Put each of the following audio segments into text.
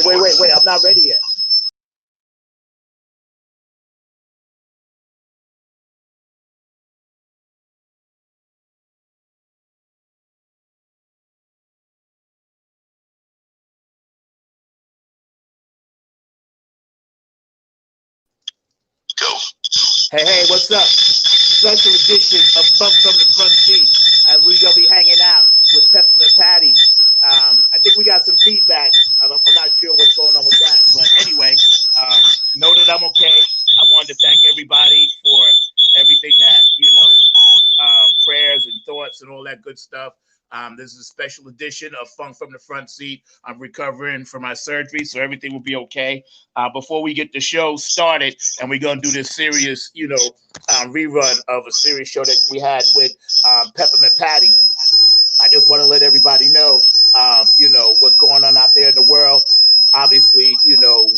Wait. I'm not ready yet. Go. Hey, what's up? Special edition of Funk from the Front Seat. As we're going to be hanging out with Peppermint Patty. I think we got some feedback. I'm not sure what's going on with that. But anyway, know that I'm okay. I wanted to thank everybody for everything that, prayers and thoughts and all that good stuff. This is a special edition of Funk from the Front Seat. I'm recovering from my surgery, so everything will be okay. Before we get the show started, and we're going to do this serious, rerun of a series show that we had with Peppermint Patty. I just want to let everybody know, what's going on out there in the world. Obviously,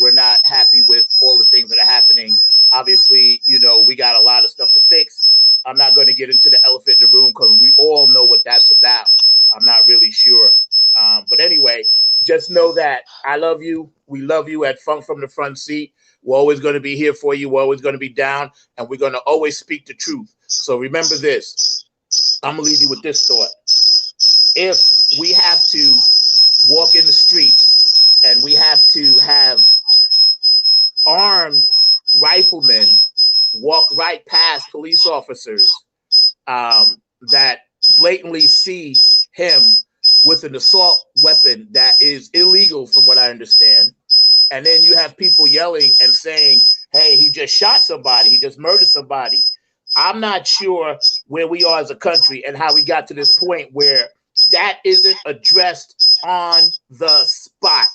we're not happy with all the things that are happening. Obviously, we got a lot of stuff to fix. I'm not going to get into the elephant in the room because we all know what that's about. I'm not really sure. But anyway, just know that I love you. We love you at Funk from the Front Seat. We're always going to be here for you. We're always going to be down. And we're going to always speak the truth. So remember this. I'm going to leave you with this thought. If we have to walk in the streets and we have to have armed riflemen walk right past police officers that blatantly see him with an assault weapon that is illegal from what I understand, and then you have people yelling and saying, hey, he just shot somebody, he just murdered somebody. I'm not sure where we are as a country and how we got to this point where that isn't addressed on the spot.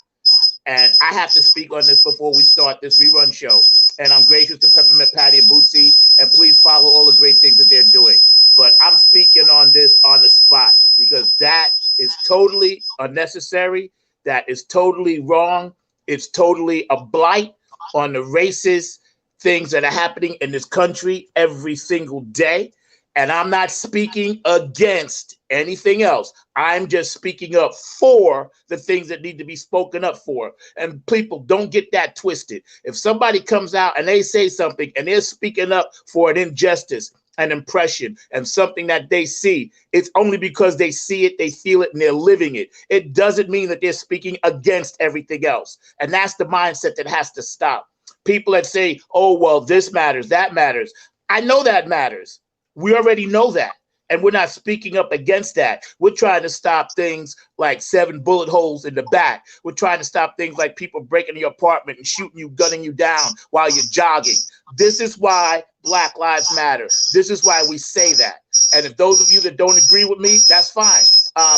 And I have to speak on this before we start this rerun show. And I'm gracious to Peppermint Patty and Bootsy, and please follow all the great things that they're doing. But I'm speaking on this on the spot because that is totally unnecessary. That is totally wrong. It's totally a blight on the racist things that are happening in this country every single day. And I'm not speaking against anything else. I'm just speaking up for the things that need to be spoken up for. And people, don't get that twisted. If somebody comes out and they say something and they're speaking up for an injustice, an impression, and something that they see, it's only because they see it, they feel it, and they're living it. It doesn't mean that they're speaking against everything else. And that's the mindset that has to stop. People that say, oh, well, this matters, that matters. I know that matters. We already know that. And we're not speaking up against that. We're trying to stop things like 7 bullet holes in the back. We're trying to stop things like people breaking your apartment and shooting you, gunning you down while you're jogging. This is why Black Lives Matter. This is why we say that. And if those of you that don't agree with me, that's fine.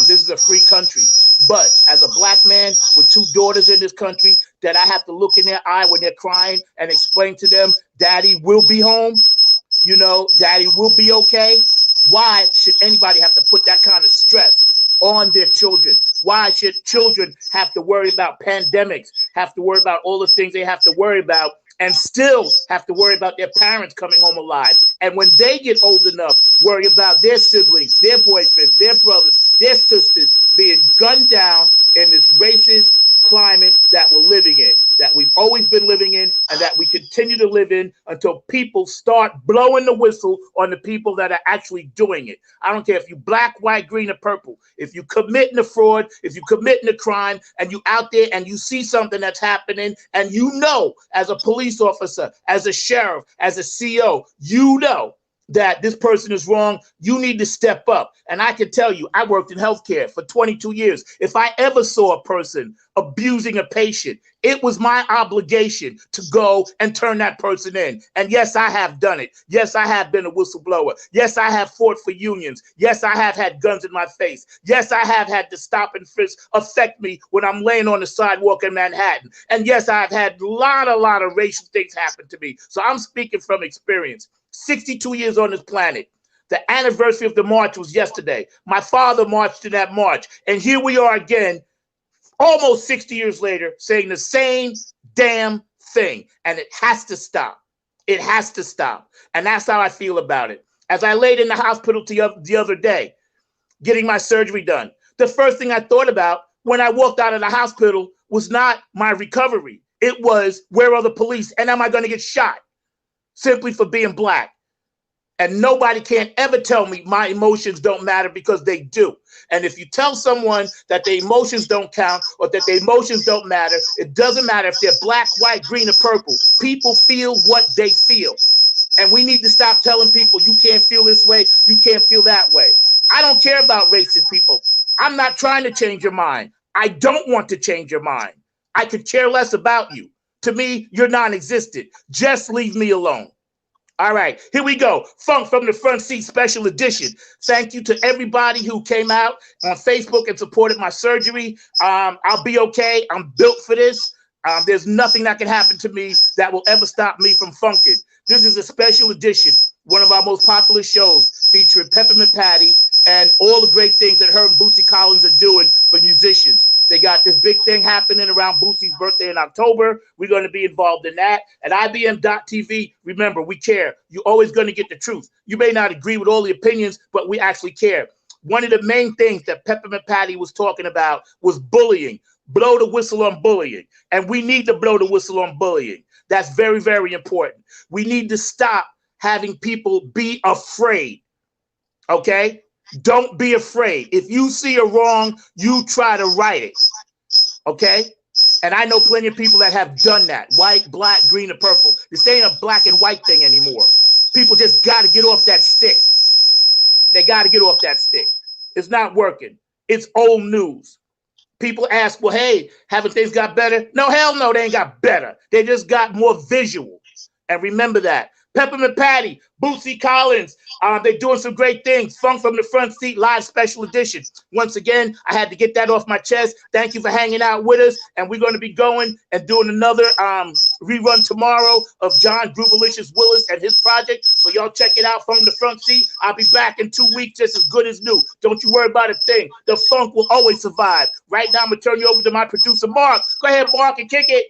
This is a free country. But as a black man with 2 daughters in this country that I have to look in their eye when they're crying and explain to them, Daddy will be home. Daddy will be okay. Why should anybody have to put that kind of stress on their children? Why should children have to worry about pandemics, have to worry about all the things they have to worry about, and still have to worry about their parents coming home alive? And when they get old enough, worry about their siblings, their boyfriends, their brothers, their sisters being gunned down in this racist climate that we're living in, that we've always been living in, and that we continue to live in until people start blowing the whistle on the people that are actually doing it. I don't care if you black, white, green, or purple. If you committing a fraud, if you committing a crime, and you out there and you see something that's happening, and as a police officer, as a sheriff, as a CO, that this person is wrong, you need to step up. And I can tell you, I worked in healthcare for 22 years. If I ever saw a person abusing a patient, it was my obligation to go and turn that person in. And yes, I have done it. Yes, I have been a whistleblower. Yes, I have fought for unions. Yes, I have had guns in my face. Yes, I have had to stop and frisk affect me when I'm laying on the sidewalk in Manhattan. And yes, I've had a lot of racial things happen to me. So I'm speaking from experience. 62 years on this planet. The anniversary of the march was yesterday. My father marched in that march. And here we are again, almost 60 years later, saying the same damn thing. And it has to stop. It has to stop. And that's how I feel about it. As I laid in the hospital the other day, getting my surgery done, the first thing I thought about when I walked out of the hospital was not my recovery. It was, where are the police? And am I going to get shot simply for being black? And nobody can ever tell me my emotions don't matter, because they do. And if you tell someone that their emotions don't count or that their emotions don't matter, it doesn't matter if they're black, white, green, or purple. People feel what they feel. And we need to stop telling people you can't feel this way, you can't feel that way. I don't care about racist people. I'm not trying to change your mind. I don't want to change your mind. I could care less about you. To me, you're non-existent. Just leave me alone. All right, here we go. Funk from the Front Seat Special Edition. Thank you to everybody who came out on Facebook and supported my surgery. I'll be okay. I'm built for this. There's nothing that can happen to me that will ever stop me from funking. This is a special edition, one of our most popular shows, featuring Peppermint Patty and all the great things that her and Bootsy Collins are doing for musicians. They got this big thing happening around Bootsy's birthday in October. We're going to be involved in that. At IBM.TV, remember, we care. You're always going to get the truth. You may not agree with all the opinions, but we actually care. One of the main things that Peppermint Patty was talking about was bullying. Blow the whistle on bullying. And we need to blow the whistle on bullying. That's very, very important. We need to stop having people be afraid. Okay? Don't be afraid. If you see a wrong, you try to right it. Okay? And I know plenty of people that have done that. White, black, green, or purple. This ain't a black and white thing anymore. People just got to get off that stick. They got to get off that stick. It's not working. It's old news. People ask, well, hey, haven't things got better? No, hell no, they ain't got better. They just got more visual. And remember that. Peppermint Patty, Bootsy Collins, they're doing some great things. Funk from the Front Seat Live Special Edition. Once again, I had to get that off my chest. Thank you for hanging out with us. And we're going to be going and doing another rerun tomorrow of John Groovalicious Willis and his project. So y'all check it out from the front seat. I'll be back in 2 weeks just as good as new. Don't you worry about a thing. The funk will always survive. Right now, I'm going to turn you over to my producer, Mark. Go ahead, Mark, and kick it.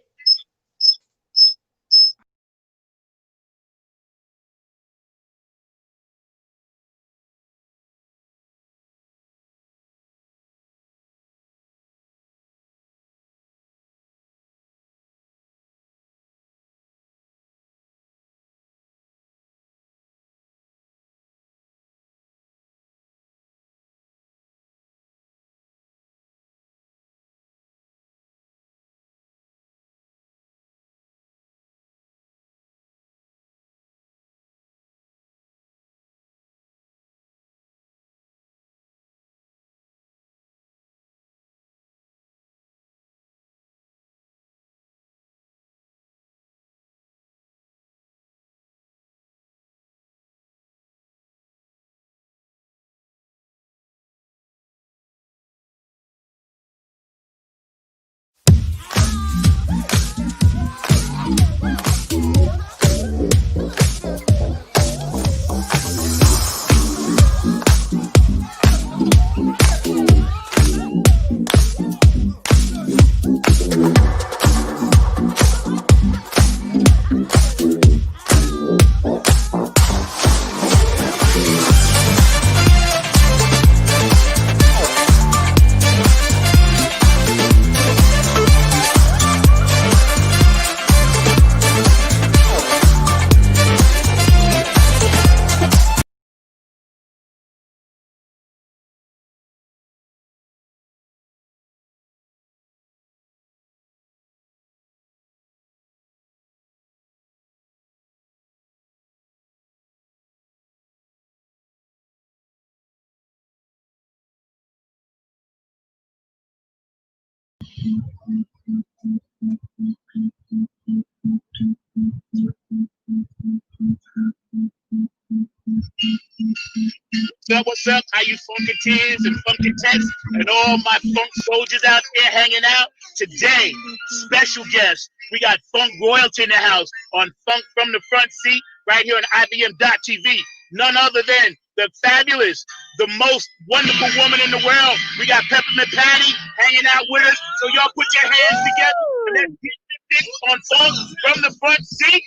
What's up? How you funketeers and funketettes and all my funk soldiers out there hanging out? Today, special guest. We got Funk Royalty in the house on Funk from the Front Seat right here on IBM.TV. None other than the fabulous, the most wonderful woman in the world. We got Peppermint Patty hanging out with us. So y'all put your hands together and let's get this on Funk from the Front Seat.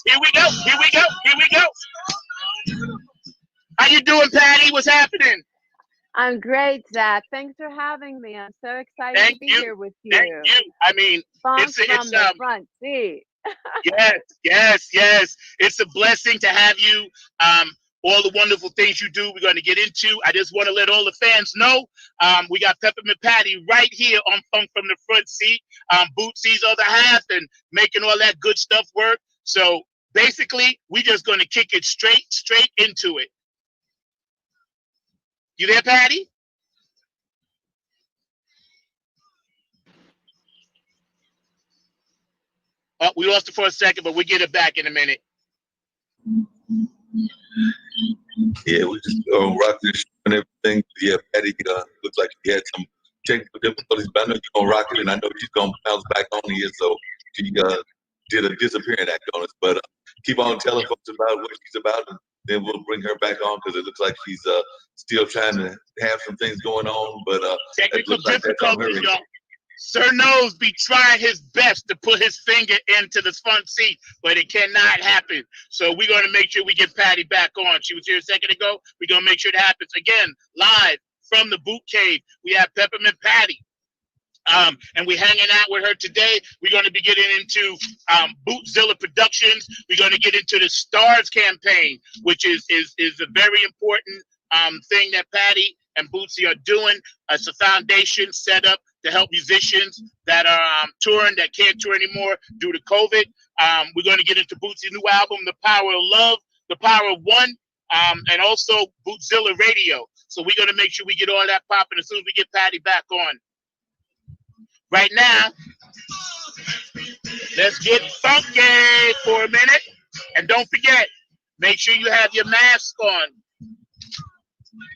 Here we go. Here we go. Here we go. How you doing, Patty? What's happening? I'm great, Zach. Thanks for having me. I'm so excited to Thank be you. here with Thank you. you. I mean, Funk it's from the front seat. yes, yes, yes. It's a blessing to have you. Um, all the wonderful things you do, we're going to get into. I just want to let all the fans know we got Peppermint Patty right here on Funk from the Front Seat. Bootsy's other half and making all that good stuff work. So basically, we're just going to kick it straight into it. You there, Patty? Oh, we lost it for a second, but we'll get it back in a minute. Yeah, we just rock this and everything. Yeah, Patty looks like she had some technical difficulties, but I know you're gonna rock it, and I know she's gonna bounce back on here. So she did a disappearing act on us, but keep on telling folks about what she's about, and then we'll bring her back on because it looks like she's still trying to have some things going on, but it Technical looks like that's on her difficulties, end. y'all. Sir Nose be trying his best to put his finger into the front seat, but it cannot happen. So we're going to make sure we get Patty back on. She was here a second ago. We're going to make sure it happens. Again, live from the Boot Cave, we have Peppermint Patty. And we're hanging out with her today. We're going to be getting into Bootzilla Productions. We're going to get into the Stars campaign, which is a very important thing that Patty and Bootsy are doing. It's a foundation set up to help musicians that are touring, that can't tour anymore due to COVID. We're going to get into Bootsy's new album, The Power of Love, The Power of One, and also Bootzilla Radio. So we're going to make sure we get all that popping as soon as we get Patty back on. Right now, let's get funky for a minute. And don't forget, make sure you have your mask on.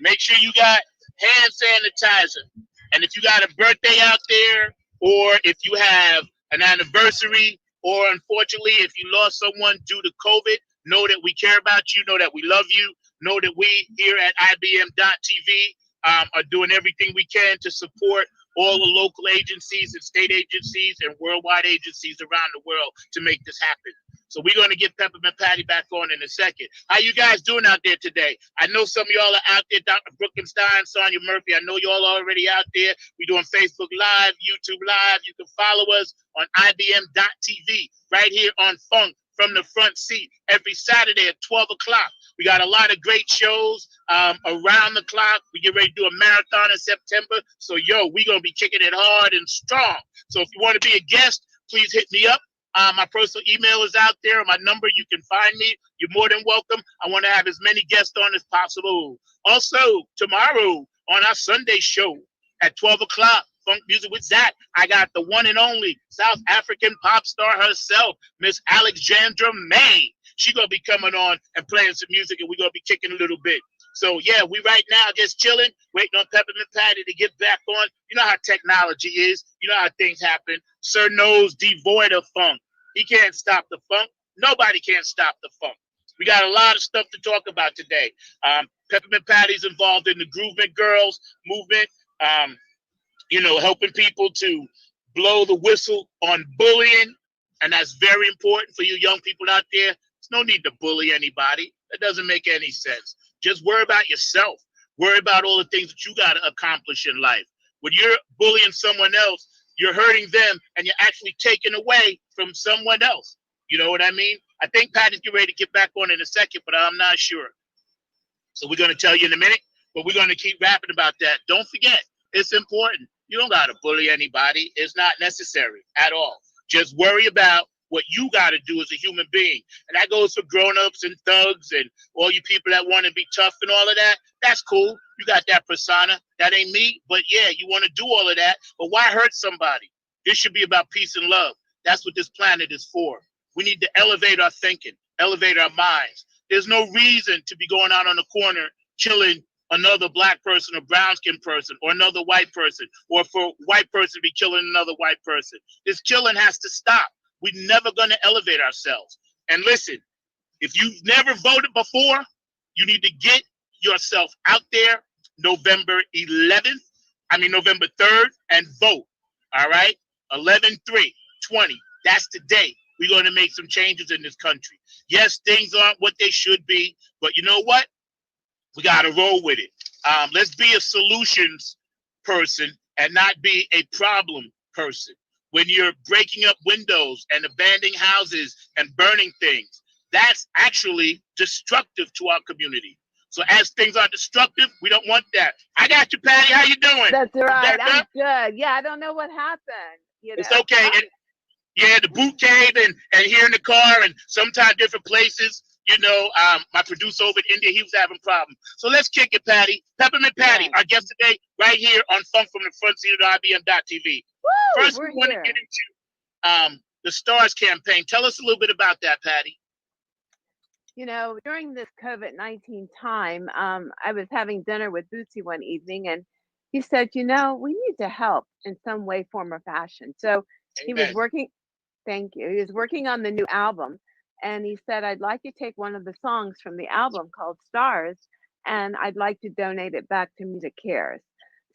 Make sure you got hand sanitizer. And if you got a birthday out there, or if you have an anniversary, or unfortunately, if you lost someone due to COVID, know that we care about you, know that we love you, know that we here at IBM.TV are doing everything we can to support all the local agencies and state agencies and worldwide agencies around the world to make this happen. So we're going to get Peppermint Patty back on in a second. How you guys doing out there today? I know some of y'all are out there, Dr. Brookenstein, Sonia Murphy. I know y'all are already out there. We're doing Facebook Live, YouTube Live. You can follow us on IBM.TV right here on Funk from the Front Seat every Saturday at 12 o'clock. We got a lot of great shows around the clock. We get ready to do a marathon in September. So, we're going to be kicking it hard and strong. So if you want to be a guest, please hit me up. My personal email is out there. My number, you can find me. You're more than welcome. I want to have as many guests on as possible. Also, tomorrow on our Sunday show at 12 o'clock, Funk Music with Zach, I got the one and only South African pop star herself, Miss Alexandra May. She's going to be coming on and playing some music, and we're going to be kicking a little bit. So, we right now just chilling, waiting on Peppermint Patty to get back on. You know how technology is. You know how things happen. Sir Nose devoid of funk. He can't stop the funk. Nobody can stop the funk. We got a lot of stuff to talk about today. Peppermint Patty's involved in the Groovement Girls movement, helping people to blow the whistle on bullying. And that's very important for you young people out there. There's no need to bully anybody. That doesn't make any sense. Just worry about yourself. Worry about all the things that you got to accomplish in life. When you're bullying someone else, you're hurting them, and you're actually taking away from someone else. You know what I mean? I think Patty's getting ready to get back on in a second, but I'm not sure. So we're going to tell you in a minute, but we're going to keep rapping about that. Don't forget, it's important. You don't got to bully anybody. It's not necessary at all. Just worry about what you got to do as a human being. And that goes for grown-ups and thugs and all you people that want to be tough and all of that. That's cool. You got that persona. That ain't me. But you want to do all of that. But why hurt somebody? This should be about peace and love. That's what this planet is for. We need to elevate our thinking, elevate our minds. There's no reason to be going out on the corner killing another black person or brown-skinned person or another white person, or for a white person to be killing another white person. This killing has to stop. We're never going to elevate ourselves. And listen, if you've never voted before, you need to get yourself out there November 3rd and vote. All right? 11/3/20. That's the day we're going to make some changes in this country. Yes, things aren't what they should be, but you know what? We got to roll with it. Let's be a solutions person and not be a problem person. When you're breaking up windows and abandoning houses and burning things, that's actually destructive to our community. So as things are destructive, we don't want that. I got you, Patty. How you doing? That's right. Back I'm up? good. Yeah, I don't know what happened. It's okay. And yeah, the boot cave and here in the car and sometimes different places. My producer over in India, he was having problems. So let's kick it, Patty. Peppermint Patty, Yes. our guest today, right here on Funk from the Front Seat of IBM.TV. Woo, First, we we're want to here. get into the STARS campaign. Tell us a little bit about that, Patty. During this COVID-19 time, I was having dinner with Bootsy one evening, and he said, we need to help in some way, form, or fashion. So he was Amen. working. Thank you. He was working on the new album, and he said, I'd like to take one of the songs from the album called Stars, and I'd like to donate it back to Music Cares.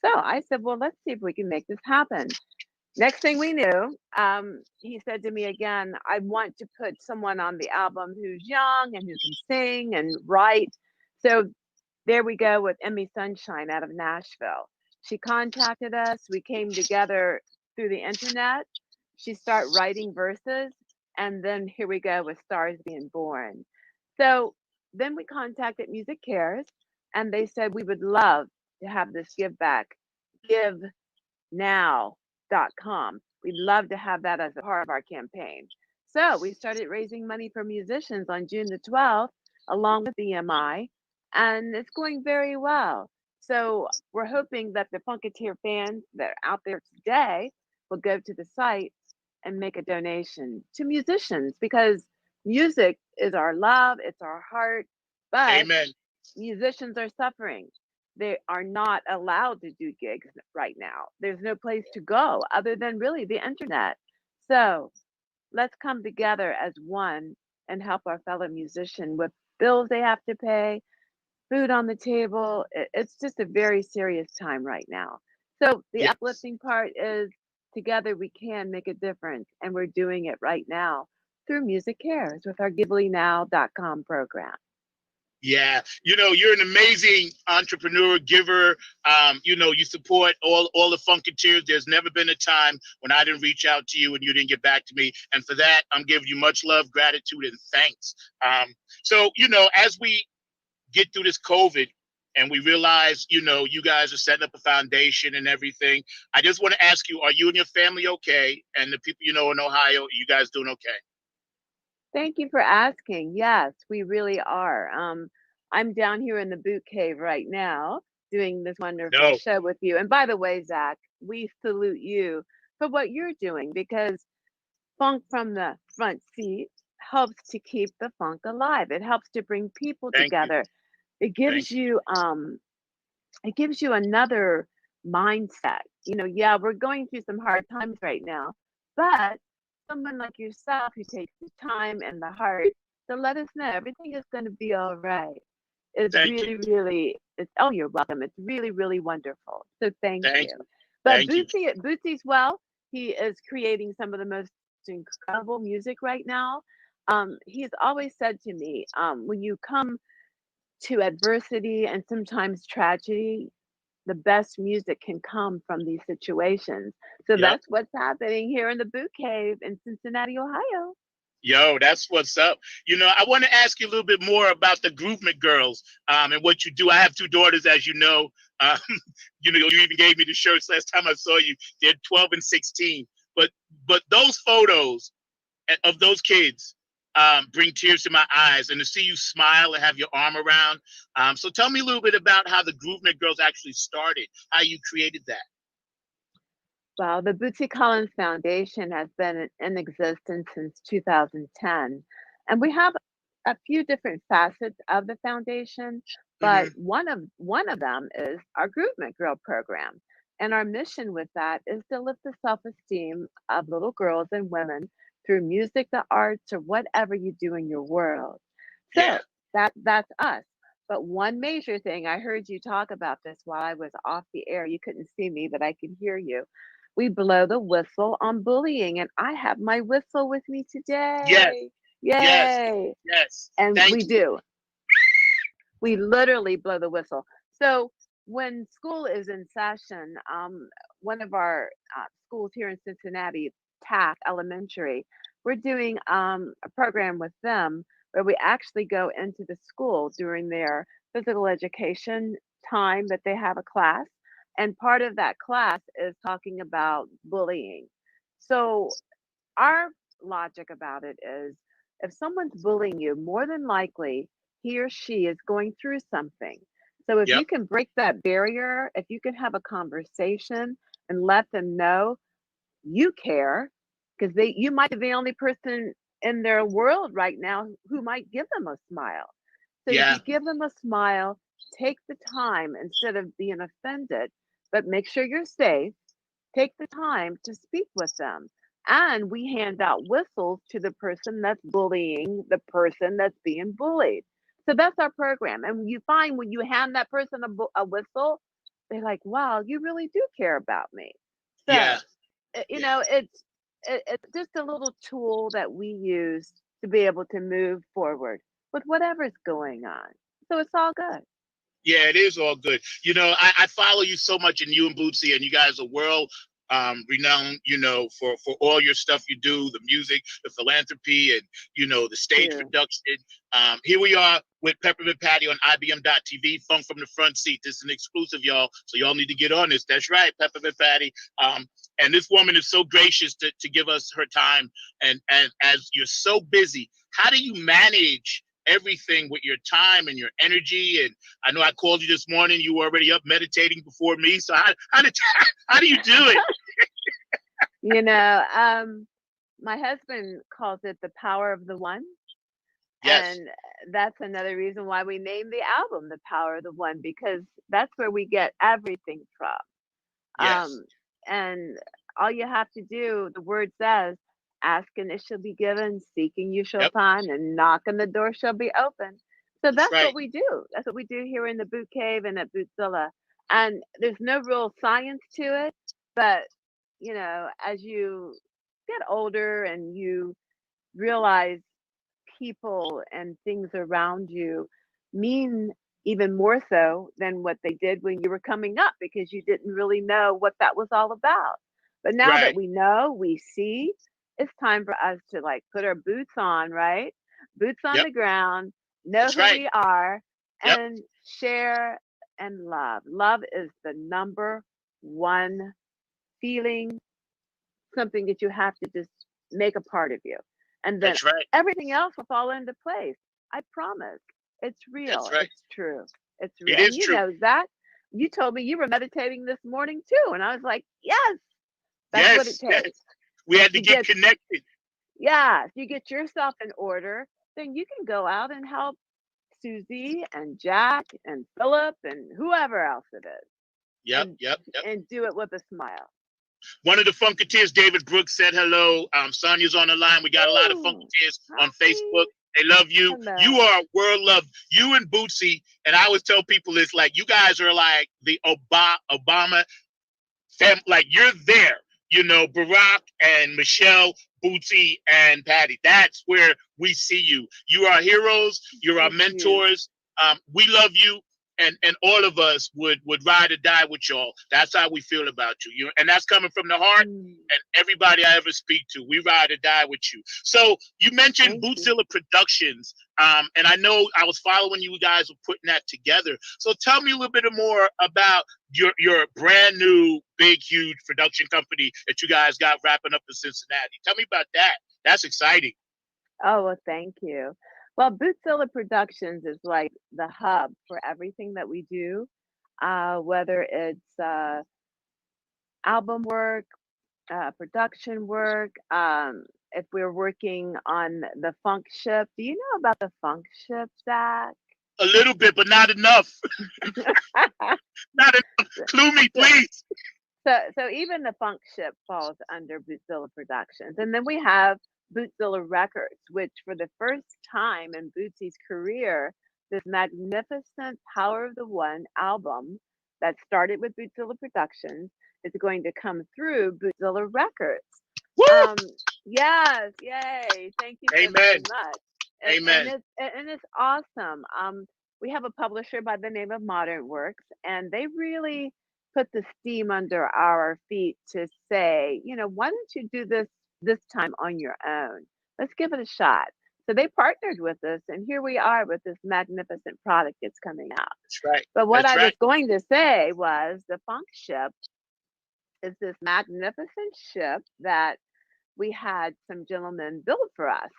So I said, well, let's see if we can make this happen. Next thing we knew, he said to me again, I want to put someone on the album who's young and who can sing and write. So there we go with Emmy Sunshine out of Nashville. She contacted us. We came together through the internet. She started writing verses, and then here we go with Stars Being Born. So then we contacted Music Cares, and they said we would love to have this give back. GiveNow.com. We'd love to have that as a part of our campaign. So we started raising money for musicians on June the 12th, along with BMI, and it's going very well. So we're hoping that the Funketeer fans that are out there today will go to the site and make a donation to musicians, because music is our love, it's our heart, but Amen. musicians are suffering. They are not allowed to do gigs right now. There's no place to go other than really the internet. So let's come together as one and help our fellow musician with bills they have to pay, food on the table. It's just a very serious time right now. So the Yes. uplifting part is together we can make a difference, and we're doing it right now through Music Cares with our GiveNow.com program. Yeah, you're an amazing entrepreneur, giver. You support all the Funketeers. There's never been a time when I didn't reach out to you and you didn't get back to me. And for that, I'm giving you much love, gratitude, and thanks. So, as we get through this COVID and we realize, you guys are setting up a foundation and everything, I just want to ask you, are you and your family okay? And the people in Ohio, are you guys doing okay? Thank you for asking. Yes, we really are. I'm down here in the boot cave right now doing this wonderful No, show with you. And by the way, Zach, we salute you for what you're doing, because Funk from the Front Seat helps to keep the funk alive. It helps to bring people thank you. together. It Thank gives you another mindset. Yeah, we're going through some hard times right now, but someone like yourself who takes the time and the heart to let us know everything is going to be all right is Thank you. really, really, oh, you're welcome. It's really, really wonderful. So thank Thank you. you. But Thank you. Bootsy's well, he is creating some of the most incredible music right now. He's always said to me, when you come to adversity and sometimes tragedy, the best music can come from these situations. So Yep. that's what's happening here in the Boot Cave in Cincinnati, Ohio. Yo, that's what's up. I want to ask you a little bit more about the Groovement Girls and what you do. I have two daughters, as you know. Um, you even gave me the shirts last time I saw you. They're 12 and 16. But those photos of those kids bring tears to my eyes, and to see you smile and have your arm around. So tell me a little bit about how the Groovement Girls actually started, how you created that. Well, the Bootsy Collins Foundation has been in existence since 2010, and we have a few different facets of the foundation, but Mm-hmm. one of them is our Groovement Girl program. And our mission with that is to lift the self-esteem of little girls and women through music, the arts, or whatever you do in your world. Yeah. So that's us. But one major thing, I heard you talk about this while I was off the air. You couldn't see me, but I could hear you. We blow the whistle on bullying, and I have my whistle with me Yes. today. Yes. Yay. Yes. And Thank we you. do. We literally blow the whistle. So when school is in session, one of our schools here in Cincinnati, Taft Elementary, we're doing a program with them where we actually go into the school during their physical education time that they have a class. And part of that class is talking about bullying. So our logic about it is if someone's bullying you, more than likely he or she is going through something. So if you Yep. can break that barrier, if you can have a conversation and let them know you care, because they you might be the only person in their world right now who might give them a smile. So if Yeah. you give them a smile, take the time instead of being offended, but make sure you're safe, take the time to speak with them. And we hand out whistles to the person that's bullying the person that's being bullied. So that's our program. And you find when you hand that person a whistle, they're like, wow, you really do care about me. So, Yeah. you Yeah. know, it's just a little tool that we use to be able to move forward with whatever's going on. So it's all good. Yeah, it is all good. I follow you so much, and you and Bootsy, and you guys are world renowned, for all your stuff you do, the music, the philanthropy, and the stage Too. production. Here we are with Peppermint Patty on IBM.TV, Funk from the Front Seat. This is an exclusive, y'all. So y'all need to get on this. That's right, Peppermint Patty. And this woman is so gracious to give us her time. And as you're so busy, how do you manage everything with your time and your energy? And I know I called you this morning. You were already up meditating before me. So how do you do it? You know, my husband calls it the power of the one. Yes, And that's another reason why we named the album The Power of the One, because that's where we get everything from. yes, And all you have to do, the word says, ask and it shall be given, seeking you shall yep, find, and knock and the door shall be open. So that's that's right. what we do. That's what we do here in the Boot Cave and at Bootzilla. And there's no real science to it, but as you get older and you realize people and things around you mean even more so than what they did when you were coming up because you didn't really know what that was all about. But now that Right, we know, we see, it's time for us to like put our boots on, right? Boots on yep, the ground, know that's who right. we are, Yep, and share and love. Love is the number one feeling, something that you have to just make a part of you. And then that's right. everything else will fall into place. I promise. It's That's real. right. It's true. It's real. It And is you true. know, Zach, you told me you were meditating this morning too. And I was like, yes, that's what it Yes, yes. takes. We had to To get get, connected. yeah, if you get yourself in order, then you can go out and help Susie and Jack and Philip and whoever else it is Yep, and yep, yep. and do it with a smile. One of the Funketeers, David Brooks, said hello. Sonia's on the line. We got a lot of Ooh, Funketeers on Facebook. hi. They love you. You Hello. are world loved. You and Bootsy, and I always tell people it's like you guys are like the Obama like you're there, Barack and Michelle, Bootsy and Patty. That's where we see you. You are heroes. You're our Thank you. mentors. We love you. And all of us would ride or die with y'all. That's how we feel about you. And that's coming from the heart. Mm, And everybody I ever speak to, we ride or die with you. So you mentioned thank you. Bootzilla Productions, and I know I was following you guys were putting that together. So tell me a little bit more about your brand new big huge production company that you guys got wrapping up in Cincinnati. Tell me about that. That's exciting. Oh, well, thank you. Well, Bootzilla Productions is like the hub for everything that we do, whether it's album work, production work. If we're working on the funk ship, do you know about the funk ship, Zach? A little bit, but not enough. Not enough. Clue me, so, please. so even the funk ship falls under Bootzilla Productions, and then we have Bootzilla Records, which for the first time in Bootsy's career, this magnificent Power of the One album that started with Bootzilla Productions is going to come through Bootzilla Records. Woo! Um, yes, yay! Thank you so very Amen. much. And Amen. it's awesome. we have a publisher by the name of Modern Works, and they really put the steam under our feet to say, you know, why don't you do this time on your own? Let's give it a shot. So they partnered with us, and here we are with this magnificent product that's coming out. That's right. But what That's I was right. going to say was the Funk Ship is this magnificent ship that we had some gentlemen build for us.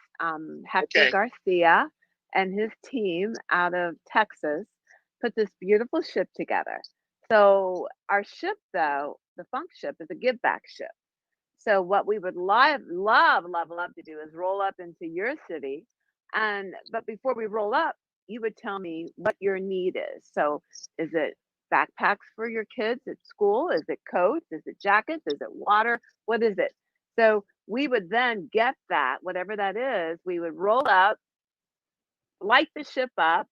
Hector Okay. Garcia and his team out of Texas put this beautiful ship together. So our ship, though, the Funk Ship, is a give back ship. So what we would love to do is roll up into your city, and but before we roll up, you would tell me what your need is. So is it backpacks for your kids at school? Is it coats? Is it jackets? Is it water? What is it? So we would then get that, whatever that is, we would roll up, light the ship up,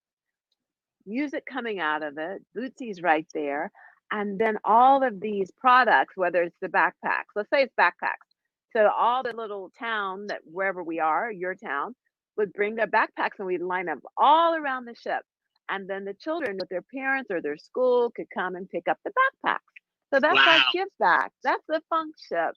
music coming out of it, Bootsy's right there, and then all of these products, whether it's the backpacks, let's say it's backpacks. So all the little town that wherever we are, your town, would bring their backpacks and we'd line up all around the ship. And then the children with their parents or their school could come and pick up the backpacks. So that's our Wow. give back. That's the funk ship.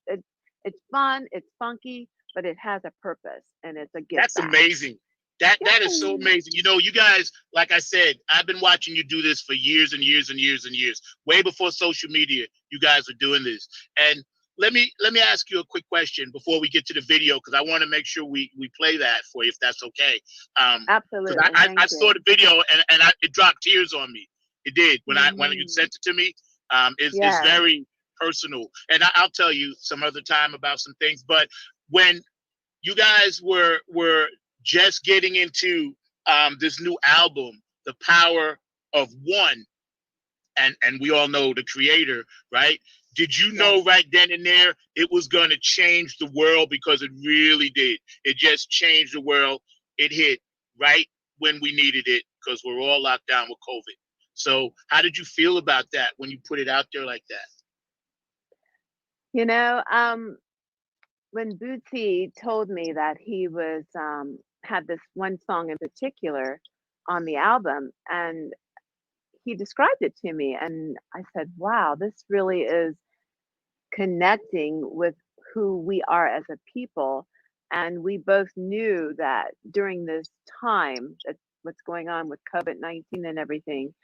It's fun, it's funky, but it has a purpose and it's a give That's back. amazing. That is so Yay. amazing. You know, you guys, like I said, I've been watching you do this for years and years and years and years. Way before social media, you guys were doing this. And let me ask you a quick question before we get to the video, because I want to make sure we play that for you, if that's okay. Because Absolutely. I Thank saw you. the video and it dropped tears on me. It did when you Mm, sent it to me. It's yes. very personal, and I'll tell you some other time about some things. But when you guys were just getting into this new album, The Power of One, and we all know the creator, right? Did you Yes. know right then and there it was going to change the world? Because it really did. It just changed the world. It hit right when we needed it because we're all locked down with COVID. So how did you feel about that when you put it out there like that? You know, when Bootsy told me that he was had this one song in particular on the album, and he described it to me, and I said, "Wow, this really is connecting with who we are as a people." And we both knew that during this time, that what's going on with COVID-19 and everything,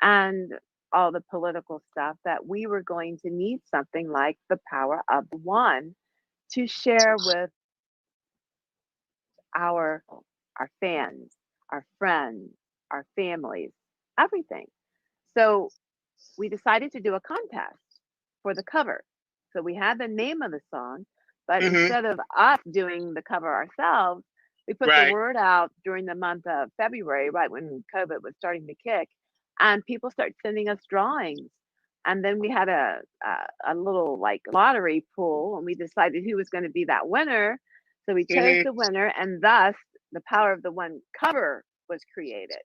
and all the political stuff, that we were going to need something like the power of one to share with our our fans, our friends, our families, everything. So we decided to do a contest for the cover. So we had the name of the song, but Mm-hmm. instead of us doing the cover ourselves, we put the Right. word out during the month of February, right when COVID was starting to kick, and people started sending us drawings. And then we had a little like lottery pool, and we decided who was going to be that winner. So we chose Mm-hmm. the winner, and thus the Power of the One cover was created.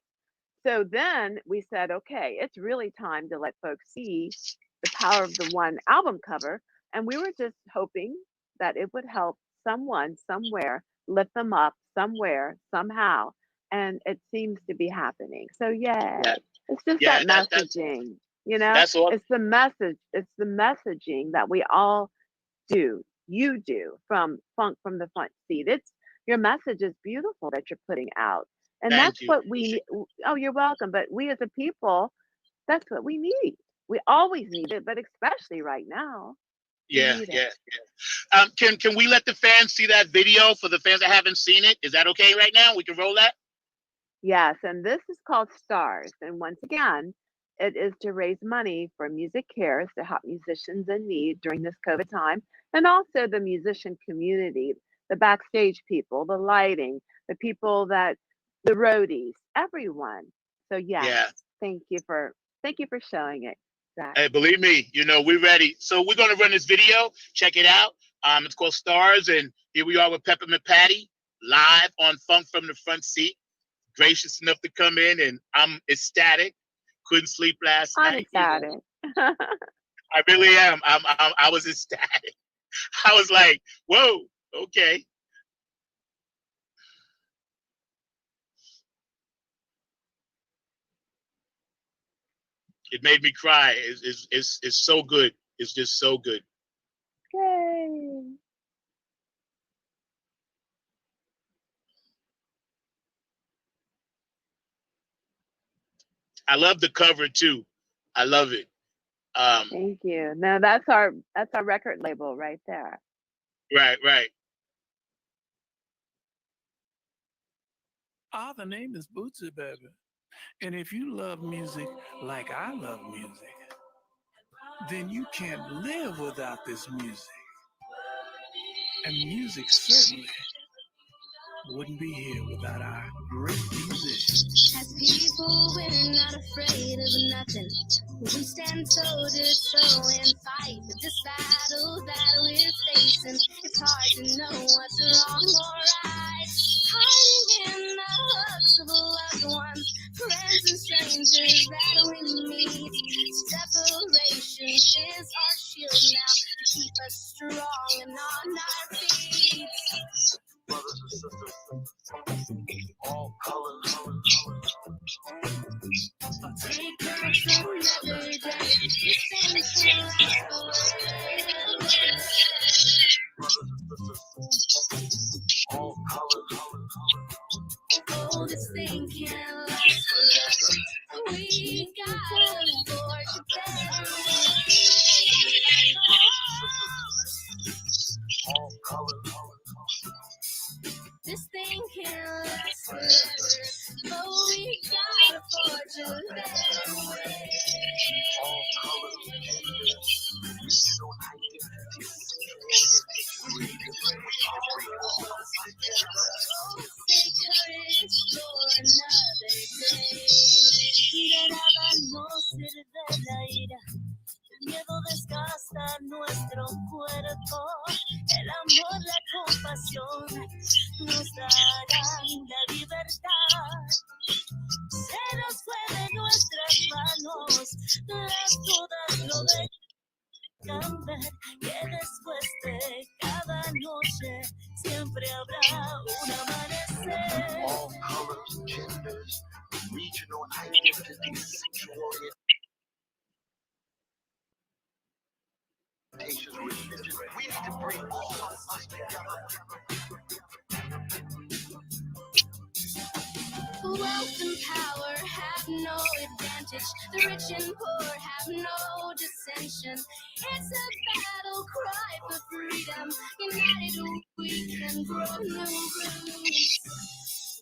So then we said, okay, it's really time to let folks see the Power of the One album cover. And we were just hoping that it would help someone somewhere lift them up somewhere, somehow. And it seems to be happening. So, Yeah. yay. It's just Yeah. that That's messaging, you know, that's awesome. it's the message, it's the messaging that we all do. You do from the front seat. It's your message is beautiful that you're putting out. And Thank that's you. what we oh, you're welcome. But we as a people, that's what we need. We always need it, but especially right now, we Yeah, need it. yeah, yeah. Can we let the fans see that video for the fans that haven't seen it? Is that okay right now? We can roll that. Yes, and this is called Stars. And once again, it is to raise money for Music Cares to help musicians in need during this COVID time, and also the musician community, the backstage people, the lighting, the people that the roadies, everyone. So yes, Yeah. thank you for showing it, Zach. Hey, believe me, we're ready. So we're gonna run this video. Check it out. It's called Stars, and here we are with Peppermint Patty live on Funk from the Front Seat. Gracious enough to come in, and I'm ecstatic. Couldn't sleep last I'm night. excited. I really am. I was ecstatic. I was like, whoa, okay. It made me cry. It's so good. It's just so good. Yay. I love the cover too. I love it. Thank you. No, that's our record label right there. Right, right. The name is Bootzilla, baby. And if you love music like I love music, then you can't live without this music. And music certainly wouldn't be here without our great musicians. As people, we're not afraid of nothing. We stand toe to toe and fight this battle that we're facing. It's hard to know what's wrong or right. Hiding in the hugs of loved ones, friends and strangers that we meet. Separation is our shield now to keep us strong and on our feet. Brothers and sisters, all colors. Take us another day. This thing can last forever. Brothers and sisters, all colors. Oh, this thing can last forever. We gotta forge a better way. All colors. This thing can last forever, but we gotta forge a better way. All colors, regional identity, take courage for another day. Dejábamos ir de la ira. El miedo desgasta nuestro cuerpo. El amor, la compasión nos darán la libertad. Se nos fue de nuestras manos, las dudas lo dejan ver que después de cada noche siempre habrá un amanecer. All colors, genders, regional identities, sexual orientations, religion. We need to bring all of us together. Wealth and power have no advantage. The rich and poor have no dissension. It's a battle cry for freedom. United we can grow new roots.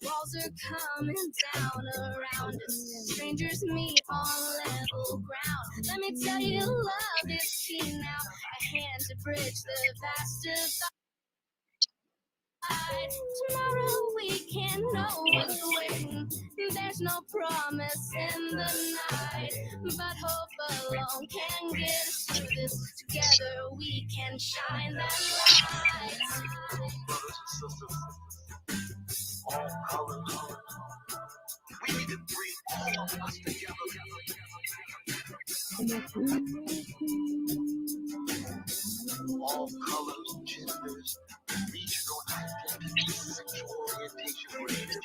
Walls are coming down around us. Strangers meet on level ground. Let me tell you, love is key now. A hand to bridge the vast divide. Tomorrow we can know what's waiting. There's no promise in the night, but hope alone can get us through this. Together we can shine that light. Brothers and sisters, all colors. We need to bring all of us together. All colors, genders, regional identities, sexual orientation, religion.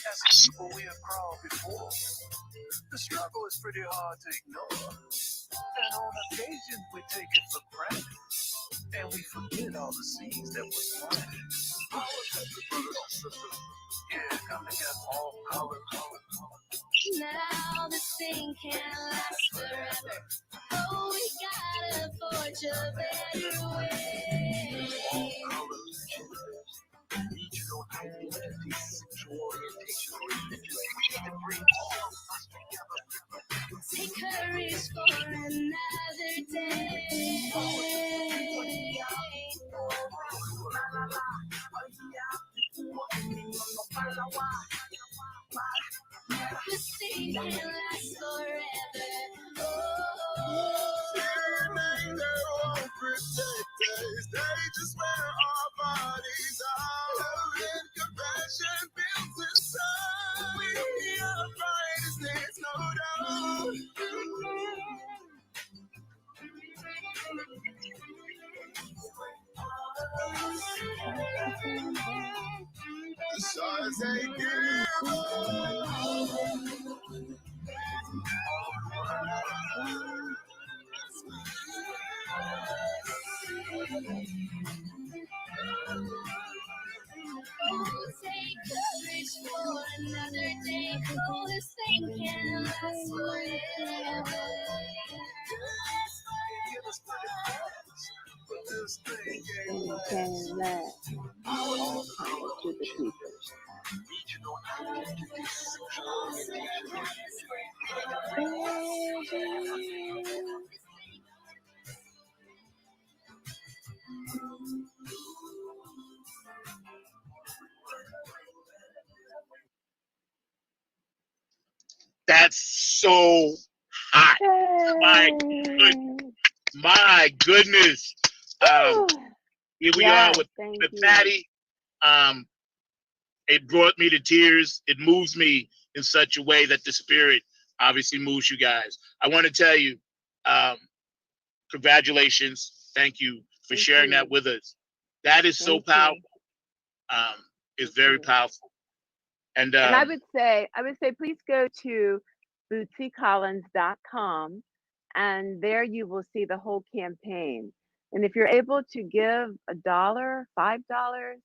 As a people, we have crawled before. The struggle is pretty hard to ignore. And on occasion, we take it for granted. And we forget all the seeds that was planted. Yeah, come together, all colors. Now this thing can't last forever. Oh, we gotta forge a better way. All colors, genders, regional identities, sexual orientation, religion. We need to bring all of us together. Take courage for another day. This thing can last forever. Oh, won't protect us. They just wear our bodies out. Love and compassion builds inside. We are brightest, there's no doubt. Take courage for another day. Oh, this thing can last forever. Can let all time to the people. That's so hot. My goodness. Here we are with Patty. It brought me to tears. It moves me in such a way that the spirit obviously moves you guys. I want to tell you, congratulations. Thank you for sharing that with us. That is so powerful. It's very powerful. And I would say, please go to bootsycollins.com, and there you will see the whole campaign. And if you're able to give $1, $5,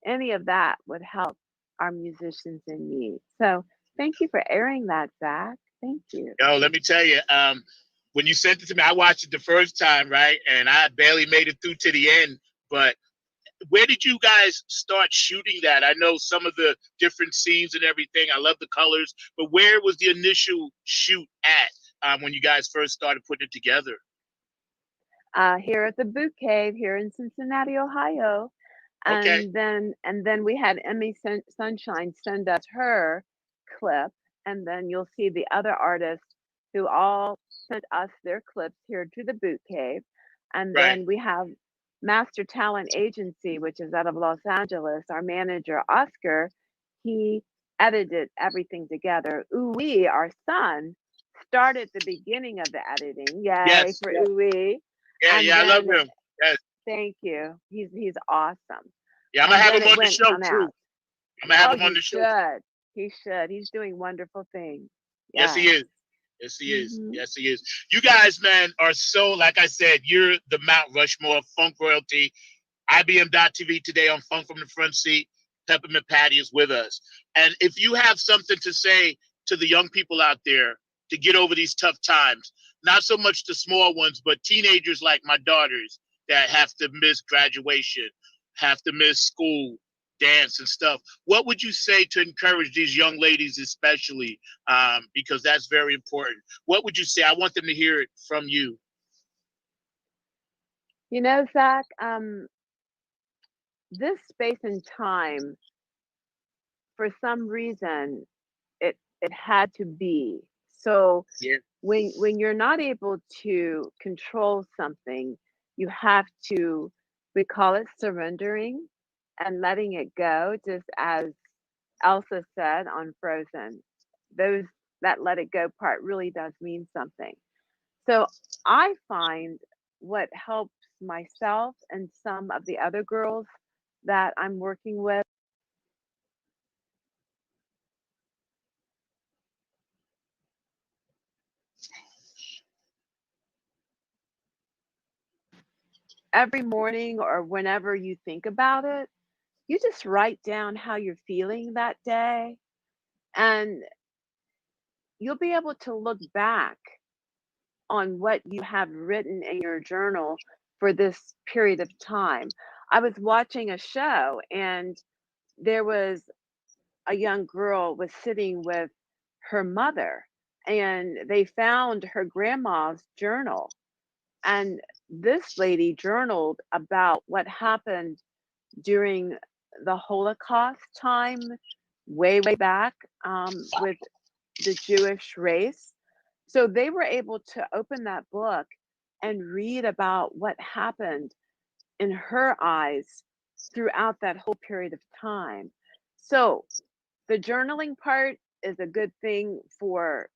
any of that would help our musicians in need. So thank you for airing that, Zach. Thank you. Yo, let me tell you, when you sent it to me, I watched it the first time, right? And I barely made it through to the end. But where did you guys start shooting that? I know some of the different scenes and everything. I love the colors. But where was the initial shoot at when you guys first started putting it together? Here at the Boot Cave here in Cincinnati, Ohio. Okay. And then we had Emmy Sunshine send us her clip, and then you'll see the other artists who all sent us their clips here to the Boot Cave. And then we have Master Talent Agency, which is out of Los Angeles. Our manager, Oscar, he edited everything together. Uwe, our son, started the beginning of the editing. Yay for Uwe. Yeah, I love him. Yes. Thank you. He's awesome. Yeah, I'm gonna have him on the show too. I'm gonna have him on the show. He should. He's doing wonderful things. Yes, he is. Yes, he is. Yes, he is. You guys, man, are so, like I said, you're the Mount Rushmore of funk royalty. IBM.TV today on Funk from the Front Seat. Peppermint Patty is with us. And if you have something to say to the young people out there to get over these tough times, not so much the small ones, but teenagers like my daughters that have to miss graduation, have to miss school, dance and stuff. What would you say to encourage these young ladies, especially, because that's very important? What would you say? I want them to hear it from you. You know, Zach, this space and time, for some reason, it had to be. So when you're not able to control something, you have to, we call it surrendering and letting it go, just as Elsa said on Frozen. That let it go part really does mean something. So I find what helps myself and some of the other girls that I'm working with every morning or whenever you think about it, you just write down how you're feeling that day, and you'll be able to look back on what you have written in your journal for this period of time. I was watching a show, and there was a young girl was sitting with her mother, and they found her grandma's journal, and this lady journaled about what happened during the Holocaust time, way back, with the Jewish race. So they were able to open that book and read about what happened in her eyes throughout that whole period of time. So the journaling part is a good thing for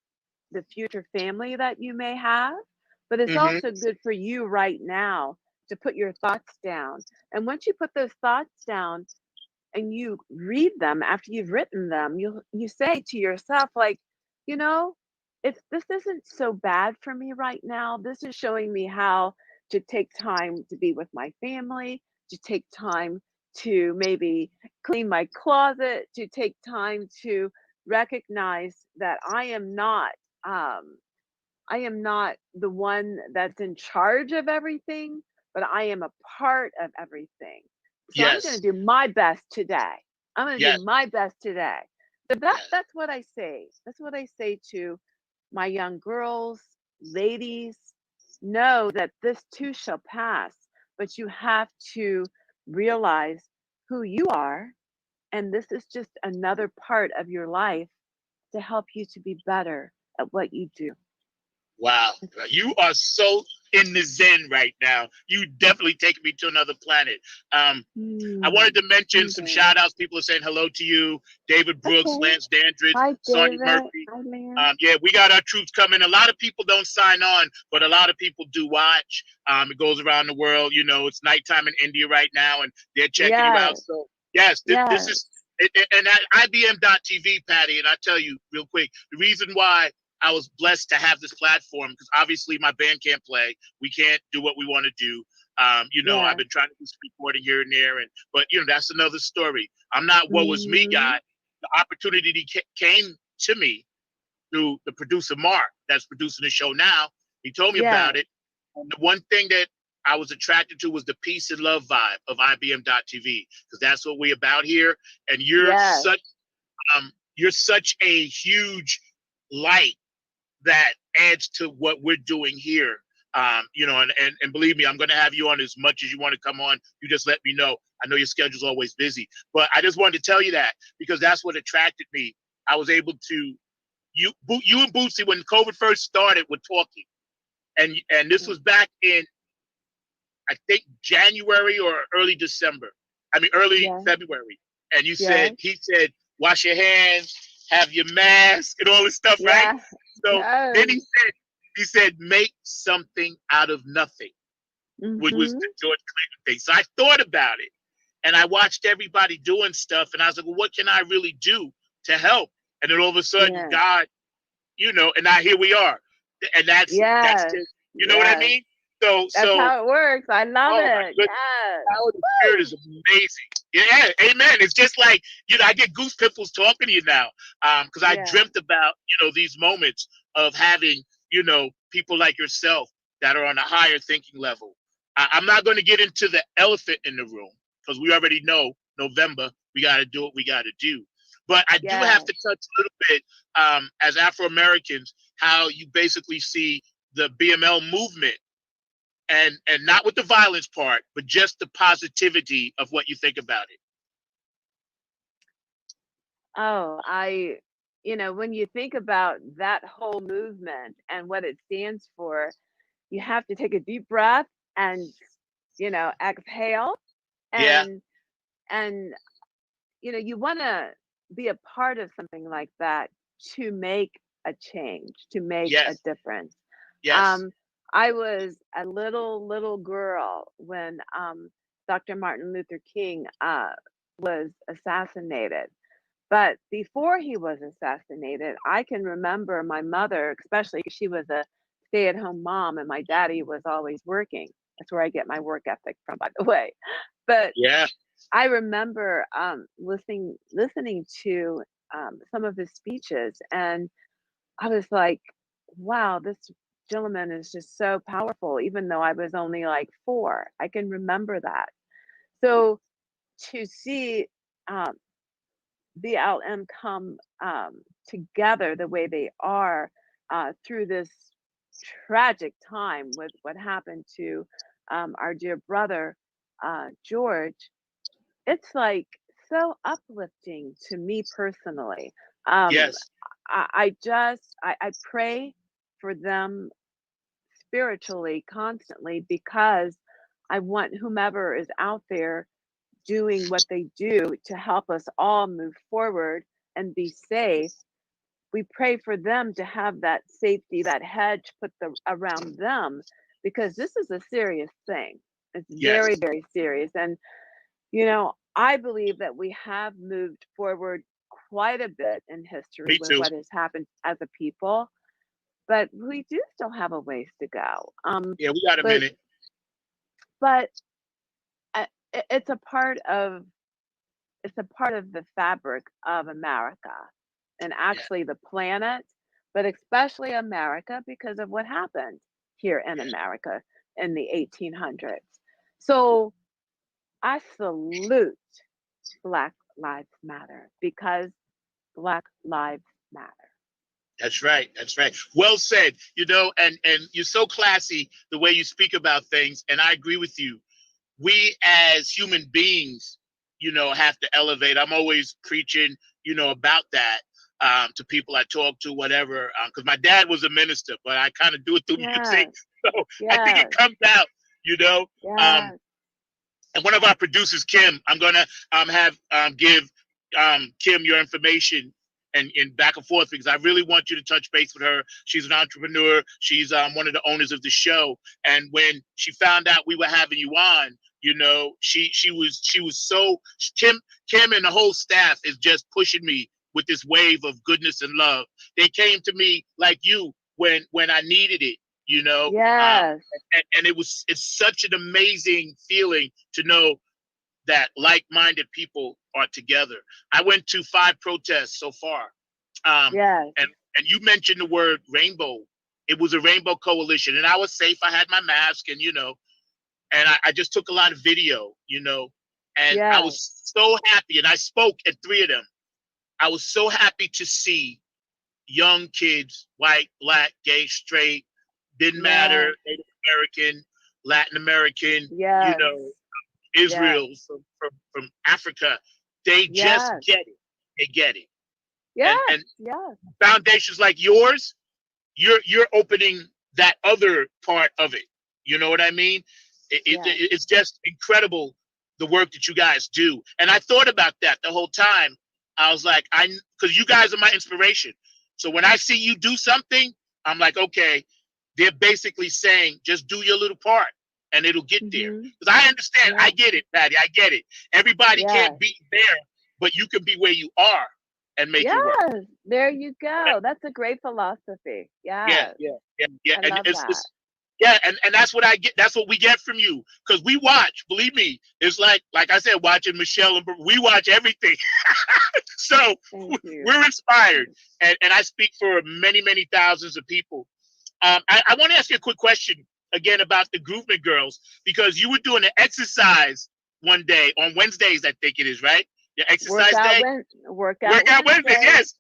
the future family that you may have, but it's also good for you right now to put your thoughts down. And once you put those thoughts down, and you read them after you've written them, you say to yourself, like, you know, if this isn't so bad for me right now, this is showing me how to take time to be with my family, to take time to maybe clean my closet, to take time to recognize that um, I am not the one that's in charge of everything, but I am a part of everything. So I'm going Yes. to do my best today. I'm going to Yes. do my best today. So Yes. that's what I say. That's what I say to my young girls, ladies. Know that this too shall pass, but you have to realize who you are, and this is just another part of your life to help you to be better at what you do. Wow. You are so in the zen right now. You definitely take me to another planet. I wanted Mm, to mention some okay. shout outs. People are saying hello to you. David Brooks, Okay. Lance Dandridge, Hi, Sonia David. Murphy. Hi, Lance. Yeah, we got our troops coming. A lot of people don't sign on, but a lot of people do watch. It goes around the world. You know, it's nighttime in India right now, and they're checking you out. Yes. So, yes, this Yes. is, and at IBM.TV, Patty, and I tell you real quick, the reason why I was blessed to have this platform, because obviously my band can't play. We can't do what we want to do. You know, I've Yes. been trying to do some recording here and there, but you know, that's another story. I'm not what was me Hmm. guy. The opportunity came to me through the producer Mark, that's producing the show now. He told me about Yes. it. And the one thing that I was attracted to was the peace and love vibe of IBM.TV, because that's what we're about here. And Yes. you're such a huge light that adds to what we're doing here. You know, and believe me, I'm going to have you on as much as you want to come on. You just let me know. I know your schedule's always busy, but I just wanted to tell you that because that's what attracted me. I was able to you and Bootsy when COVID first started were talking, and this was back in I think January or early December. I mean early Yes. February. And Yes. he said, wash your hands, have your mask, and all this stuff, right? Yes. So then Yes. he said, make something out of nothing, which was Mm-hmm. the George Clinton thing. So I thought about it, and I watched everybody doing stuff, and I was like, well, what can I really do to help? And then all of a sudden, Yes. God, you know, and now here we are, and that's Yes. just, you know what I Yes. mean? So That's so how it works. I love oh my it. goodness, Yes. the power of the spirit Woo. is amazing. Yeah, amen. It's just like, you know, I get goose pimples talking to you now, because I Yes. dreamt about, you know, these moments of having, you know, people like yourself that are on a higher thinking level. I'm not going to get into the elephant in the room because we already know November we got to do what we got to do. But I do have Yes. to touch a little bit, as Afro Americans, how you basically see the BML movement and not with the violence part, but just the positivity of what you think about it. Oh, when you think about that whole movement and what it stands for, you have to take a deep breath and, exhale Yeah. and and you want to be a part of something like that to make a change, to make a Yes. difference. Yes. um I was a little girl when Dr. Martin Luther King was assassinated, but before he was assassinated, I can remember my mother, especially because she was a stay-at-home mom and my daddy was always working. That's where I get my work ethic from, by the way. But Yeah. I remember listening to some of his speeches, and I was like, "Wow, this gentleman is just so powerful." Even though I was only like 4, I can remember that. So to see um, BLM come together the way they are through this tragic time with what happened to our dear brother George, it's like so uplifting to me personally. Um, Yes. I pray for them spiritually constantly because I want whomever is out there doing what they do to help us all move forward and be safe. We pray for them to have that safety, that hedge put around them, because this is a serious thing. It's very, Yes. very serious. And, you know, I believe that we have moved forward quite a bit in history Me with too. what has happened as a people, but we do still have a ways to go. Yeah, we got a But minute. but it's a part of the fabric of America and Yeah, actually the planet, but especially America because of what happened here in yeah. America in the 1800s. So I salute Black Lives Matter because Black Lives Matter. That's right. That's right. Well said. And you're so classy the way you speak about things, and I agree with you. We as human beings, have to elevate. I'm always preaching, about that to people I talk to, whatever. Because my dad was a minister, but I kind of do it through music, Yes, so I think it yes, comes out. You know, um, yes. and one of our producers, Kim, I'm gonna have give Kim your information and back and forth because I really want you to touch base with her. She's an entrepreneur. She's one of the owners of the show. And when she found out we were having you on, she was so Kim and the whole staff is just pushing me with this wave of goodness and love. They came to me like you when I needed it. You know, um, Yes. and it's such an amazing feeling to know that like-minded people are together. I went to 5 protests so far, Yes. and you mentioned the word rainbow. It was a rainbow coalition, and I was safe. I had my mask, and I just took a lot of video, and I Yes. was so happy. And I spoke at 3 of them. I was so happy to see young kids, white, black, gay, straight, didn't matter, Yes. Native American, Latin American, Yes. Yes. Israel, from Africa. They just Yes. get it. They get it. Yes. And Yes. foundations like yours, you're opening that other part of it. You know what I mean? Yes. It's just incredible the work that you guys do. And I thought about that the whole time. I was like, because you guys are my inspiration. So when I see you do something, I'm like, okay, they're basically saying, just do your little part and it'll get there. Mhm. Because I understand, I Yes. get it, Patty, I get it. Everybody can't Yes. be there, but you can be where you are and make it work. Yes. There you Right? go. That's a great philosophy. Yeah, Yes. yeah, yeah, yeah. I And love that. and that's what I get. That's what we get from you because we watch. Believe me, it's like I said, watching Michelle and we watch everything. So Thank you. we're inspired, and I speak for many thousands of people. I want to ask you a quick question again about the Groovement Girls because you were doing an exercise one day on Wednesdays, I think it is, right? Your exercise day, Workout workout Wednesdays. Wednesday. Yes,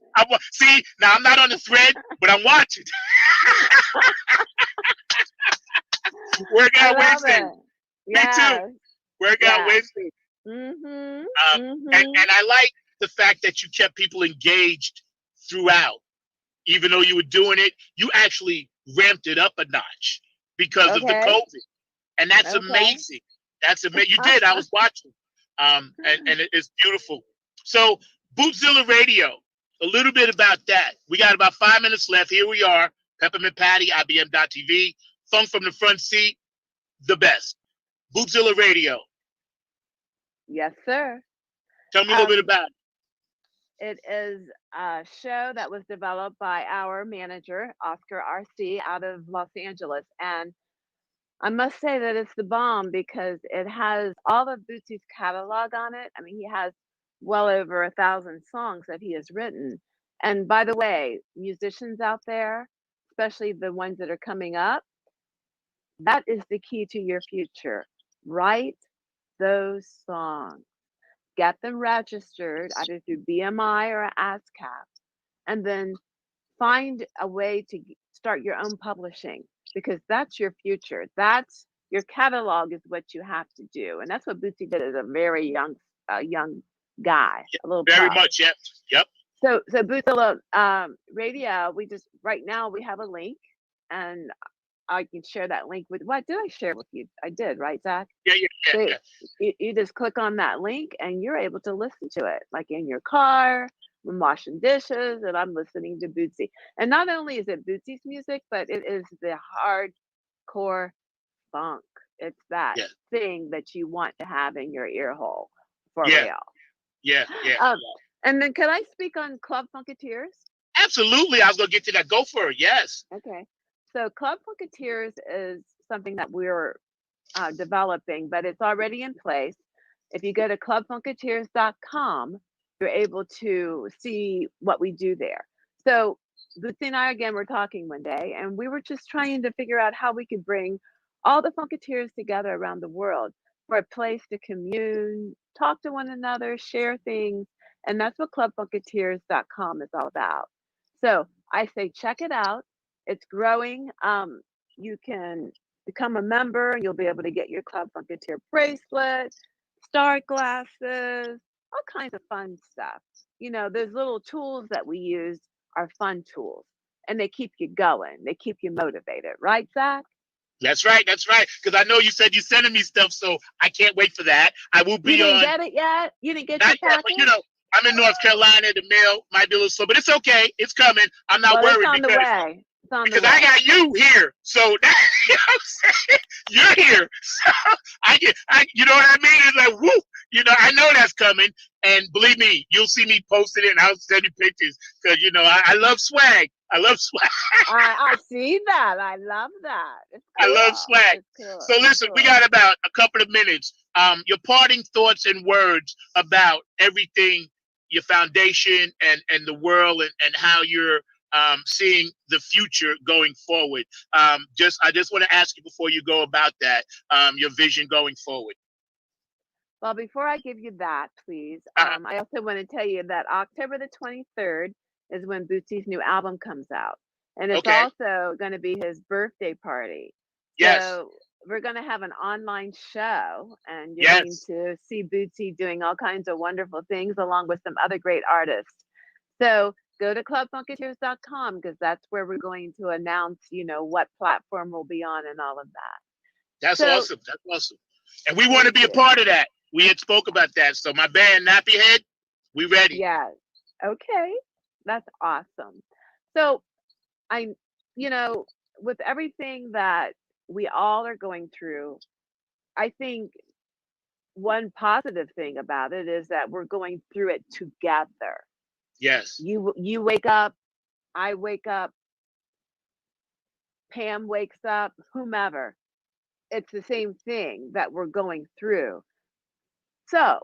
see now I'm not on the thread, but I'm watching. I Workout love Wednesday. it. Me too. Yes. Workout Yes. Wednesday. Mhm. And Mhm. I like the fact that you kept people engaged throughout. Even though you were doing it, you actually ramped it up a notch because of the Okay. COVID. And that's Okay. amazing. That's amazing. You did. I was watching. And it's beautiful. So, Bootzilla Radio, a little bit about that. We got about 5 minutes left. Here we are. Peppermint Patty, IBM.TV. Funk from the front seat, the best. Bootzilla Radio. Yes, sir. Tell me a little bit Um, about it. it is a show that was developed by our manager, Oscar RC, out of Los Angeles. And I must say that it's the bomb because it has all of Bootsy's catalog on it. I mean, he has well over 1,000 songs that he has written. And by the way, musicians out there, especially the ones that are coming up, that is the key to your future. Write those songs, get them registered either through BMI or ASCAP, and then find a way to start your own publishing because that's your future. That's your catalog is what you have to do, and that's what Bootsy did as a very young guy, Yeah, a little very pup. much. Yep. Yep. So Bootsilla Radio, we just right now we have a link, and I can share that link with. What did I share with you? I did, right, Zach? Yeah, yeah, yeah, So yeah. you just click on that link and you're able to listen to it, like in your car, when washing dishes, and I'm listening to Bootsy. And not only is it Bootsy's music, but it is the hardcore funk. It's that Yeah. thing that you want to have in your ear hole for Yeah. real. Yeah. And then could I speak on Club Funketeers? Absolutely. I was gonna get to that. Go for it. Yes. Okay. So Club Funketeers is something that we're developing, but it's already in place. If you go to clubfunketeers.com, you're able to see what we do there. So Lucy and I again were talking one day, and we were just trying to figure out how we could bring all the Funketeers together around the world for a place to commune, talk to one another, share things, and that's what clubfunketeers.com is all about. So I say check it out. It's growing. You can become a member. You'll be able to get your Club Funketeer bracelet, star glasses, all kinds of fun stuff. You know, those little tools that we use are fun tools and they keep you going. They keep you motivated, right, Zach? That's right. That's right. Because I know you said you're sending me stuff, so I can't wait for that. I will You be didn't on. get it yet? You didn't get your Not yet, but package? I'm in North Carolina. The mail might be a little slow, but it's okay. It's coming. I'm not Well, it's worried on the because way. It's on the I way. got you here. So that, you know what I'm saying? You're here. So you know what I mean? It's like, whoo, I know that's coming. And believe me, you'll see me posting it and I'll send you pictures because, I love swag. I love swag. I see that. I love that. It's I cool. love swag. It's cool. So It's listen, we cool. got about a couple of minutes. Your parting thoughts and words about everything, your foundation and the world and how you're seeing the future going forward. I just want to ask you before you go about that, your vision going forward. Well, before I give you that, please, Uh, I also want to tell you that October the 23rd is when Bootsy's new album comes out. And it's okay. also going to be his birthday party. Yes. So we're going to have an online show, and you're going Yes. to see Bootsy doing all kinds of wonderful things along with some other great artists. So go to clubfunketeers.com because that's where we're going to announce, what platform we'll be on and all of that. That's So awesome. That's awesome. And we want to thank be a you. part of that. We had spoke about that. So my band, Nappyhead, we ready. Yes. Okay. That's awesome. So I, with everything that we all are going through, I think one positive thing about it is that we're going through it together. Yes. You wake up, I wake up, Pam wakes up, whomever. It's the same thing that we're going through. So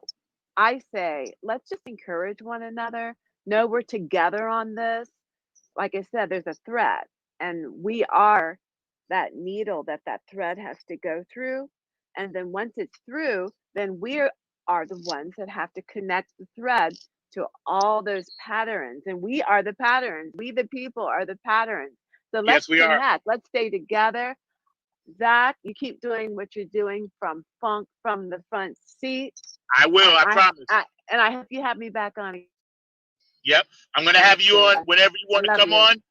I say, let's just encourage one another. No, we're together on this. Like I said, there's a thread, and we are that needle that thread has to go through. And then once it's through, then we are the ones that have to connect the thread to all those patterns. And we are the patterns. We, the people, are the patterns. So let's Yes, we are. connect. Let's stay together. Zach, you keep doing what you're doing from funk from the front seat. I will. And I promise. I hope you have me back on. Yep. I'm going to have you on whenever you want to love come you. on.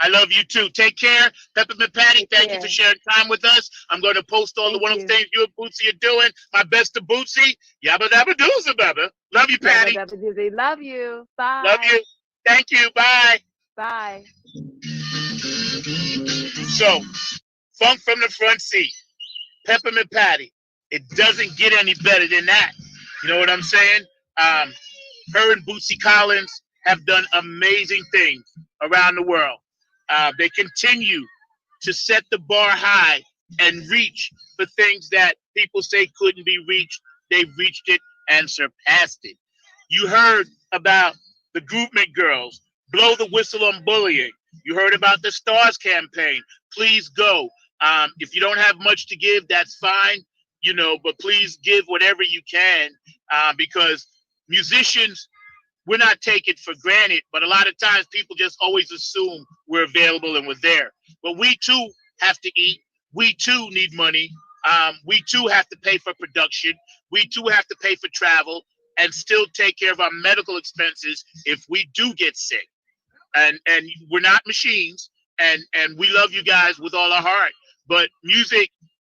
I love you too. Take care. Peppermint Patty, Take thank you care. for sharing time with us. I'm going to post all the Thank wonderful you. things you and Bootsy are doing. My best to Bootsy. Yabba dabba dooza dabba. Love you, Patty. Love you. Love you. Bye. Love you. Thank you. Bye. Bye. So, funk from the front seat. Peppermint Patty. It doesn't get any better than that. You know what I'm saying? Her and Bootsy Collins have done amazing things around the world. They continue to set the bar high and reach for things that people say couldn't be reached. They've reached it and surpassed it. You heard about the Groupment Girls, Blow the Whistle on Bullying. You heard about the Stars campaign. Please go. If you don't have much to give, that's fine, but please give whatever you can because musicians, we're not taken for granted, but a lot of times people just always assume we're available and we're there. But we too have to eat. We too need money. We too have to pay for production. We too have to pay for travel and still take care of our medical expenses if we do get sick. And we're not machines, and we love you guys with all our heart. But music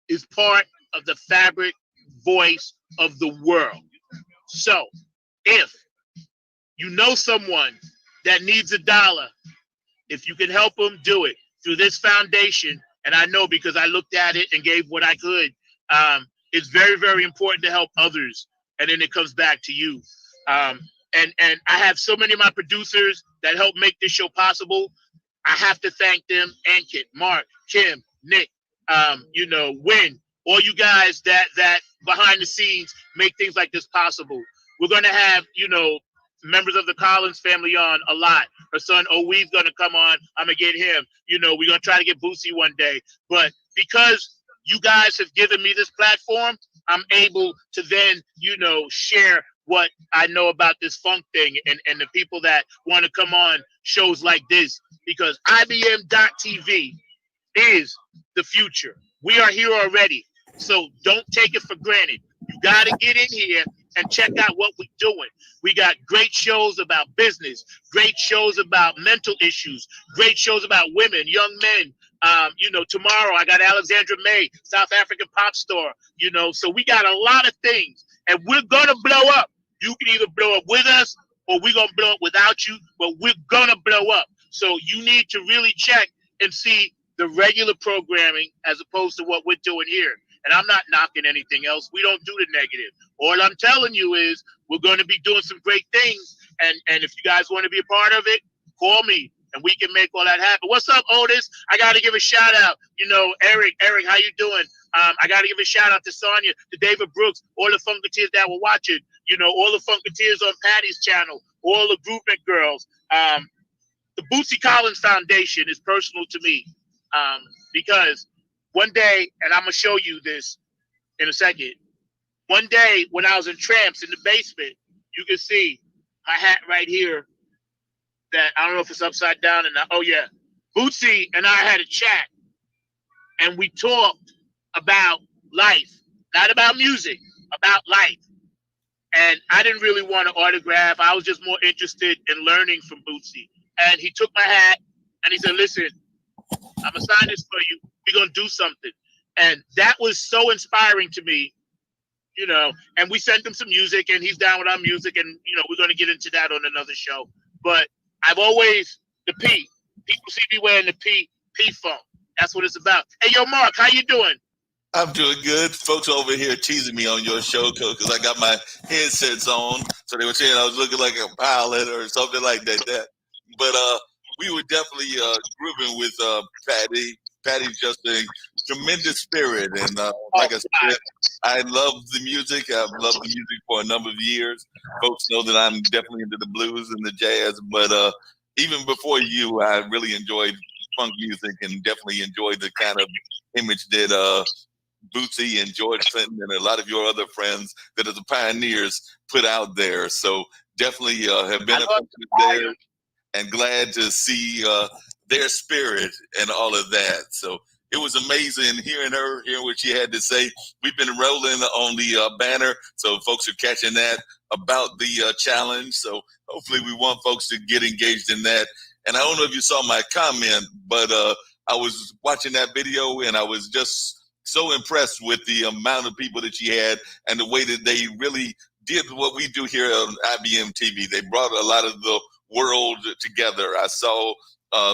is part of the fabric voice of the world. So if you know someone that needs $1, if you can help them, do it through this foundation. And I know because I looked at it and gave what I could. It's very, very important to help others and then it comes back to you. Um, and I have so many of my producers that help make this show possible. I have to thank them, Ankit, Mark, Kim, Nick, Win, all you guys that behind the scenes make things like this possible. We're gonna have, members of the Collins family on a lot. Her son Owe's gonna come on. I'm gonna get him. We're gonna try to get Bootsy one day. But because you guys have given me this platform, I'm able to then, share what I know about this funk thing and the people that want to come on shows like this, because IBM.TV is the future. We are here already. So don't take it for granted. You got to get in here and check out what we're doing. We got great shows about business, great shows about mental issues, great shows about women, young men. Tomorrow I got Alexandra May, South African pop star, so we got a lot of things, and we're going to blow up. You can either blow up with us or we're going to blow up without you, but we're going to blow up. So you need to really check and see the regular programming as opposed to what we're doing here. And I'm not knocking anything else. We don't do the negative. All I'm telling you is we're going to be doing some great things. And if you guys want to be a part of it, call me and we can make all that happen. What's up, Otis? I got to give a shout out. Eric, how you doing? I got to give a shout out to Sonia, to David Brooks, all the Funketeers that were watching. All the Funketeers on Patty's channel, all the Groupment girls. The Bootsy Collins Foundation is personal to me because one day, and I'm going to show you this in a second, one day when I was in Tramps in the basement, you can see my hat right here that I don't know if it's upside down. Oh, yeah. Bootsy and I had a chat, and we talked about life, not about music, about life. And I didn't really want an autograph. I was just more interested in learning from Bootsy. And he took my hat, and he said, listen, I'm going to sign this for you. We're going to do something. And that was so inspiring to me, and we sent him some music, and he's down with our music, and, we're going to get into that on another show. But I've always, the P, people see me wearing the P-Funk. That's what it's about. Hey, yo, Mark, how you doing? I'm doing good. Folks over here teasing me on your show because I got my headsets on. So they were saying I was looking like a pilot or something like that. But we were definitely grooving with Patty. Patty's just a tremendous spirit. And like I said, I love the music. I've loved the music for a number of years. Folks know that I'm definitely into the blues and the jazz. But even before you, I really enjoyed funk music and definitely enjoyed the kind of image that Bootsy and George Clinton and a lot of your other friends that are the pioneers put out there. So definitely have been there and glad to see their spirit and all of that. So it was amazing hearing what she had to say. We've been rolling on the banner, so folks are catching that about the challenge. So hopefully we want folks to get engaged in that. And I don't know if you saw my comment, but I was watching that video and I was just so impressed with the amount of people that she had and the way that they really did what we do here on IBM TV. They brought a lot of the world together. I saw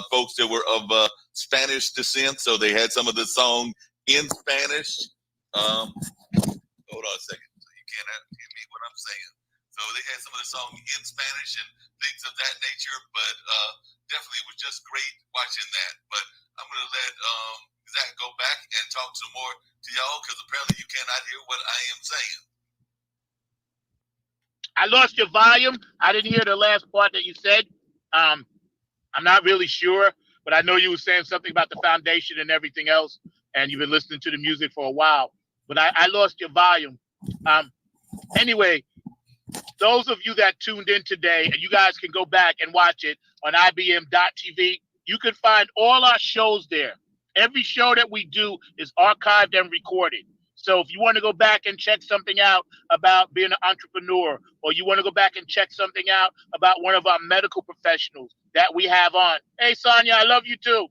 folks that were of Spanish descent, so they had some of the song in Spanish. Hold on a second, so you can't hear me what I'm saying. So they had some of the song in Spanish and things of that nature, but definitely it was just great watching that. But I'm going to let Zach go back and talk some more to y'all because apparently you cannot hear what I am saying. I lost your volume. I didn't hear the last part that you said. I'm not really sure, but I know you were saying something about the foundation and everything else, and you've been listening to the music for a while. But I lost your volume. Anyway, those of you that tuned in today, and you guys can go back and watch it on IBM.TV, you can find all our shows there. Every show that we do is archived and recorded. So if you want to go back and check something out about being an entrepreneur, or you want to go back and check something out about one of our medical professionals that we have on. Hey, Sonia, I love you too.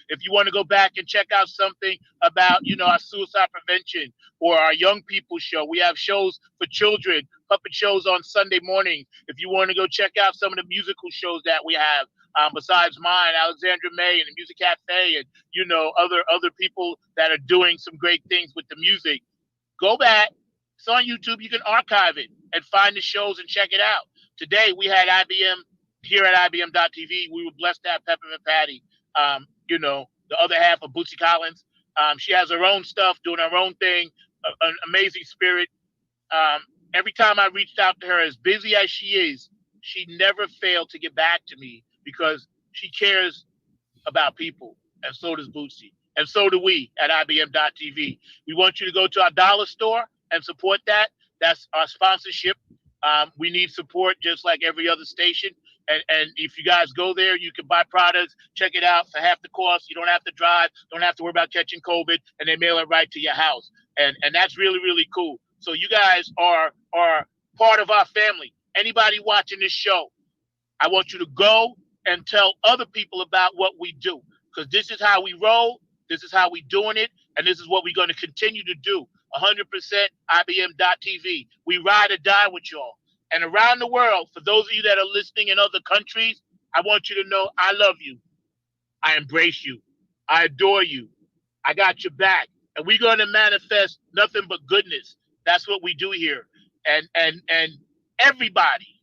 If you want to go back and check out something about, our suicide prevention or our young people show, we have shows for children, puppet shows on Sunday mornings. If you want to go check out some of the musical shows that we have, besides mine, Alexandra May and the Music Cafe and, other people that are doing some great things with the music, go back, It's on YouTube. You can archive it and find the shows and check it out. Today we had IBM here at IBM.TV. We were blessed to have Peppermint Patty. The other half of Bootsy Collins. She has her own stuff, doing her own thing. An amazing spirit. Every time I reached out to her, as busy as she is, she never failed to get back to me because she cares about people, and so does Bootsy, and so do we at IBM.TV. We want you to go to our dollar store and support that. That's our sponsorship. We need support just like every other station. And if you guys go there, you can buy products, check it out for half the cost. You don't have to drive, don't have to worry about catching COVID, and they mail it right to your house. And that's really, really cool. So you guys are part of our family. Anybody watching this show, I want you to go and tell other people about what we do, because this is how we roll, this is how we doing it, and this is what we're going to continue to do. 100% IBM.TV. We ride or die with y'all. And around the world, for those of you that are listening in other countries, I want you to know I love you. I embrace you. I adore you. I got your back. And we're going to manifest nothing but goodness. That's what we do here. And everybody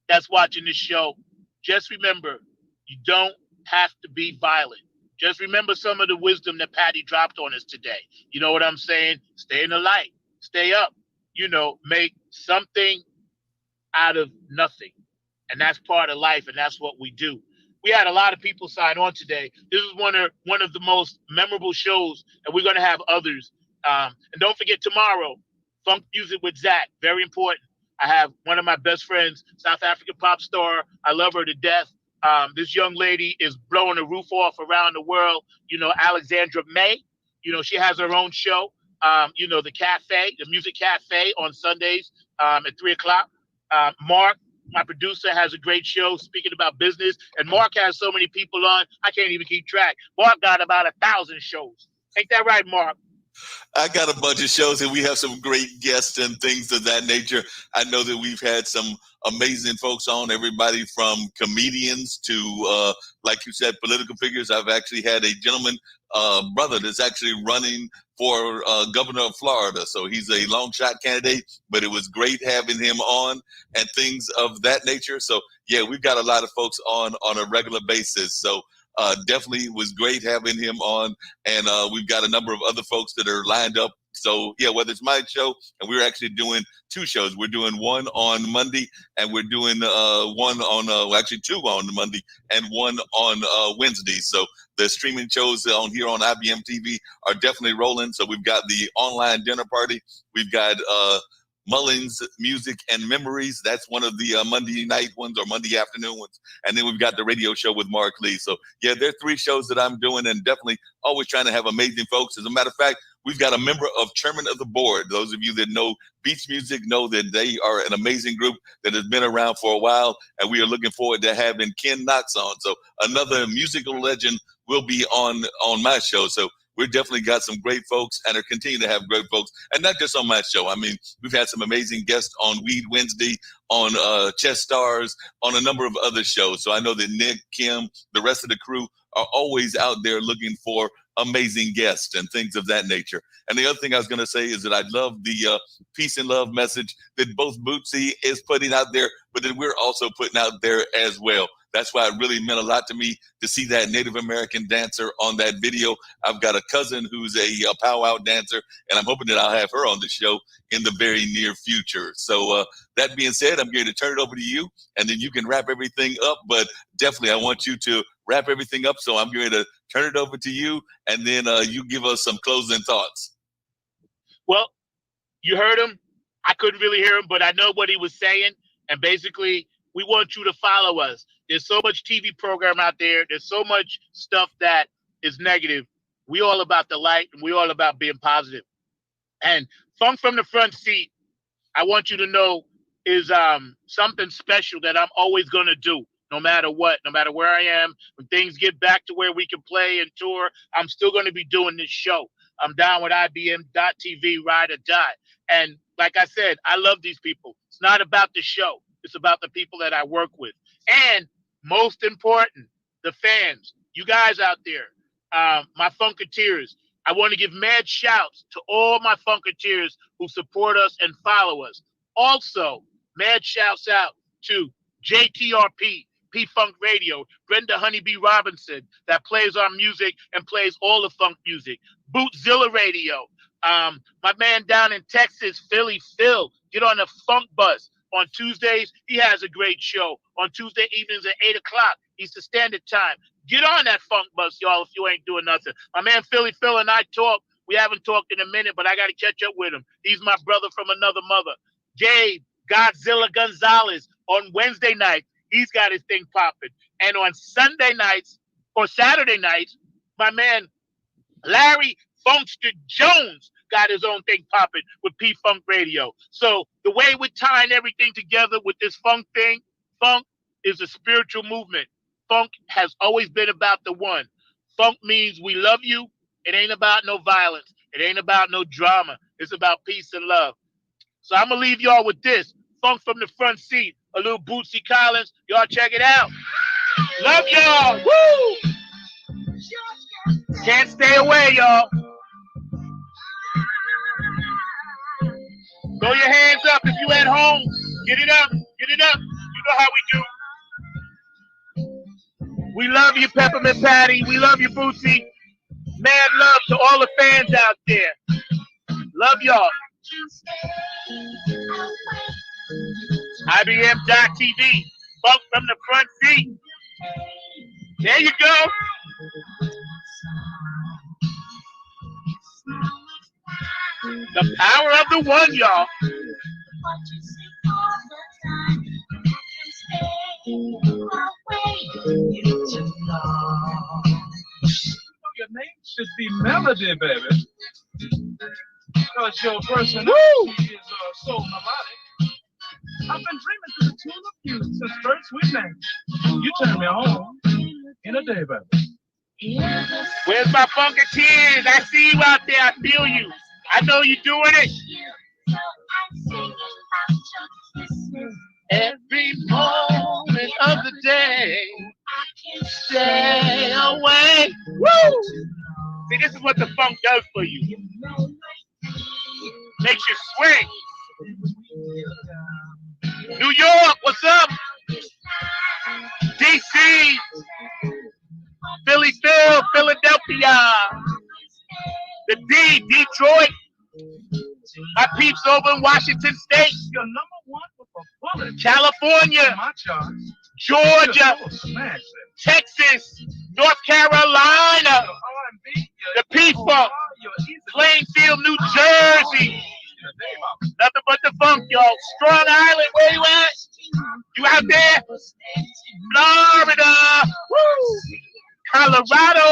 that's watching this show, just remember, you don't have to be violent. Just remember some of the wisdom that Patty dropped on us today. You know what I'm saying? Stay in the light. Stay up. Make something out of nothing. And that's part of life, and that's what we do. We had a lot of people sign on today. This is one of the most memorable shows, and we're going to have others. And don't forget tomorrow, Funk Music with Zach. Very important. I have one of my best friends, South African pop star. I love her to death. This young lady is blowing the roof off around the world. Alexandra May. She has her own show. The cafe, the music cafe on Sundays at 3:00. Mark, my producer, has a great show speaking about business. And Mark has so many people on, I can't even keep track. Mark got about 1,000 shows. Ain't that right, Mark? I got a bunch of shows and we have some great guests and things of that nature. I know that we've had some amazing folks on, everybody from comedians to, like you said, political figures. I've actually had a gentleman, brother, that's actually running for governor of Florida. So he's a long shot candidate, but it was great having him on and things of that nature. So yeah, we've got a lot of folks on a regular basis. So definitely was great having him on, and we've got a number of other folks that are lined up. So yeah, whether it's my show, and we're actually doing 2 shows. We're doing one on Monday, and we're doing one on actually 2 on Monday and one on Wednesday. So the streaming shows on here on IBM TV are definitely rolling. So we've got the online dinner party. We've got Mullins Music and Memories. That's one of the Monday night ones or Monday afternoon ones. And then we've got the radio show with Mark Lee. So yeah, there are 3 shows that I'm doing, and definitely always trying to have amazing folks. As a matter of fact, we've got a member of Chairman of the Board. Those of you that know Beats Music know that they are an amazing group that has been around for a while, and we are looking forward to having Ken Knox on. So another musical legend will be on my show. So we've definitely got some great folks and are continuing to have great folks. And not just on my show. I mean, we've had some amazing guests on Weed Wednesday, on Chess Stars, on a number of other shows. So I know that Nick, Kim, the rest of the crew are always out there looking for amazing guests and things of that nature. And the other thing I was going to say is that I love the peace and love message that both Bootsy is putting out there, but that we're also putting out there as well. That's why it really meant a lot to me to see that Native American dancer on that video. I've got a cousin who's a powwow dancer, and I'm hoping that I'll have her on the show in the very near future. So that being said, I'm going to turn it over to you, and then you can wrap everything up. But definitely, I want you to wrap everything up. So I'm going to turn it over to you, and then you give us some closing thoughts. Well, you heard him. I couldn't really hear him, but I know what he was saying. And basically, we want you to follow us. There's so much TV program out there. There's so much stuff that is negative. We all about the light, and we all about being positive. And Funk from the Front Seat, I want you to know, is something special that I'm always going to do, no matter what, no matter where I am. When things get back to where we can play and tour, I'm still going to be doing this show. I'm down with IBM.TV, ride or die. And like I said, I love these people. It's not about the show. It's about the people that I work with. And most important, the fans, you guys out there, my Funketeers, I want to give mad shouts to all my Funketeers who support us and follow us. Also, mad shouts out to JTRP, P-Funk Radio, Brenda Honeybee Robinson, that plays our music and plays all the funk music. Bootzilla Radio, my man down in Texas, Philly Phil, get on the Funk Bus. On Tuesdays, he has a great show. On Tuesday evenings at 8 o'clock, Eastern Standard Time. Get on that Funk Bus, y'all, if you ain't doing nothing. My man Philly Phil and I talk. We haven't talked in a minute, but I got to catch up with him. He's my brother from another mother. Gabe Godzilla Gonzalez on Wednesday night, he's got his thing popping. And on Sunday nights or Saturday nights, my man Larry Funkster Jones got his own thing popping with P-Funk Radio. So the way we're tying everything together with this funk thing, funk is a spiritual movement. Funk has always been about the one. Funk means we love you. It ain't about no violence. It ain't about no drama. It's about peace and love. So I'm going to leave y'all with this. Funk from the front seat. A little Bootsy Collins. Y'all check it out. Love y'all. Woo! Can't stay away, y'all. Throw your hands up if you at home. Get it up. Get it up. You know how we do. We love you, Peppermint Patty. We love you, Bootsy. Mad love to all the fans out there. Love y'all. IBM.TV. Funk from the front seat. There you go. The power of the one, y'all. Your name should be Melody, baby. Because your personality is so melodic. I've been dreaming to the tune of you since first we met. You turned me on in a day, baby. Where's my Funketeers? I see you out there. I feel you. I know you're doing it. Every moment of the day, I can stay away. Woo! See, this is what the funk does for you. Makes you swing. New York, what's up? DC, Philly Phil, Philadelphia, the D, Detroit, my peeps over in Washington State, You're number one with a bullet. California, My charts. Georgia, Smash it. Texas, North Carolina, the P-Funk, Plainfield, New Jersey. Nothing but the funk, y'all. Strong Island, where you at? You out there? Florida, woo! Colorado,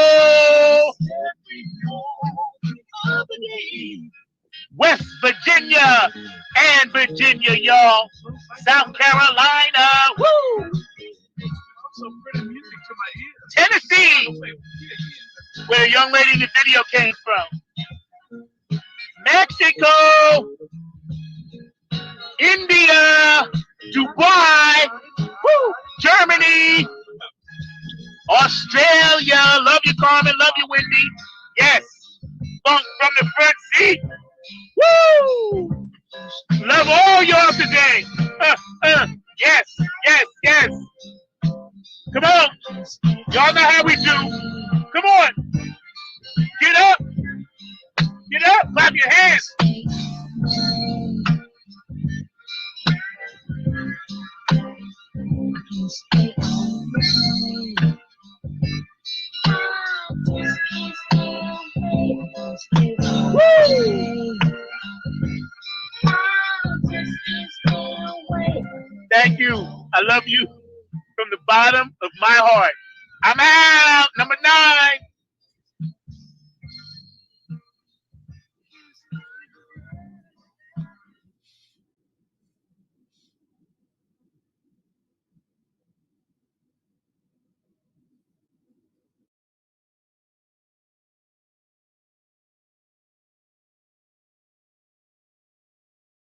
West Virginia and Virginia, y'all. South Carolina, woo! Tennessee, where a young lady in the video came from. Mexico, India, Dubai, woo, Germany, Australia. Love you, Carmen. Love you, Wendy. Yes, funk from the front seat. Woo! Love all y'all today. Yes, yes, yes. Come on. Y'all know how we do. Come on. Get up. Get up. Clap your hands. Woo! Thank you. I love you from the bottom of my heart. I'm out.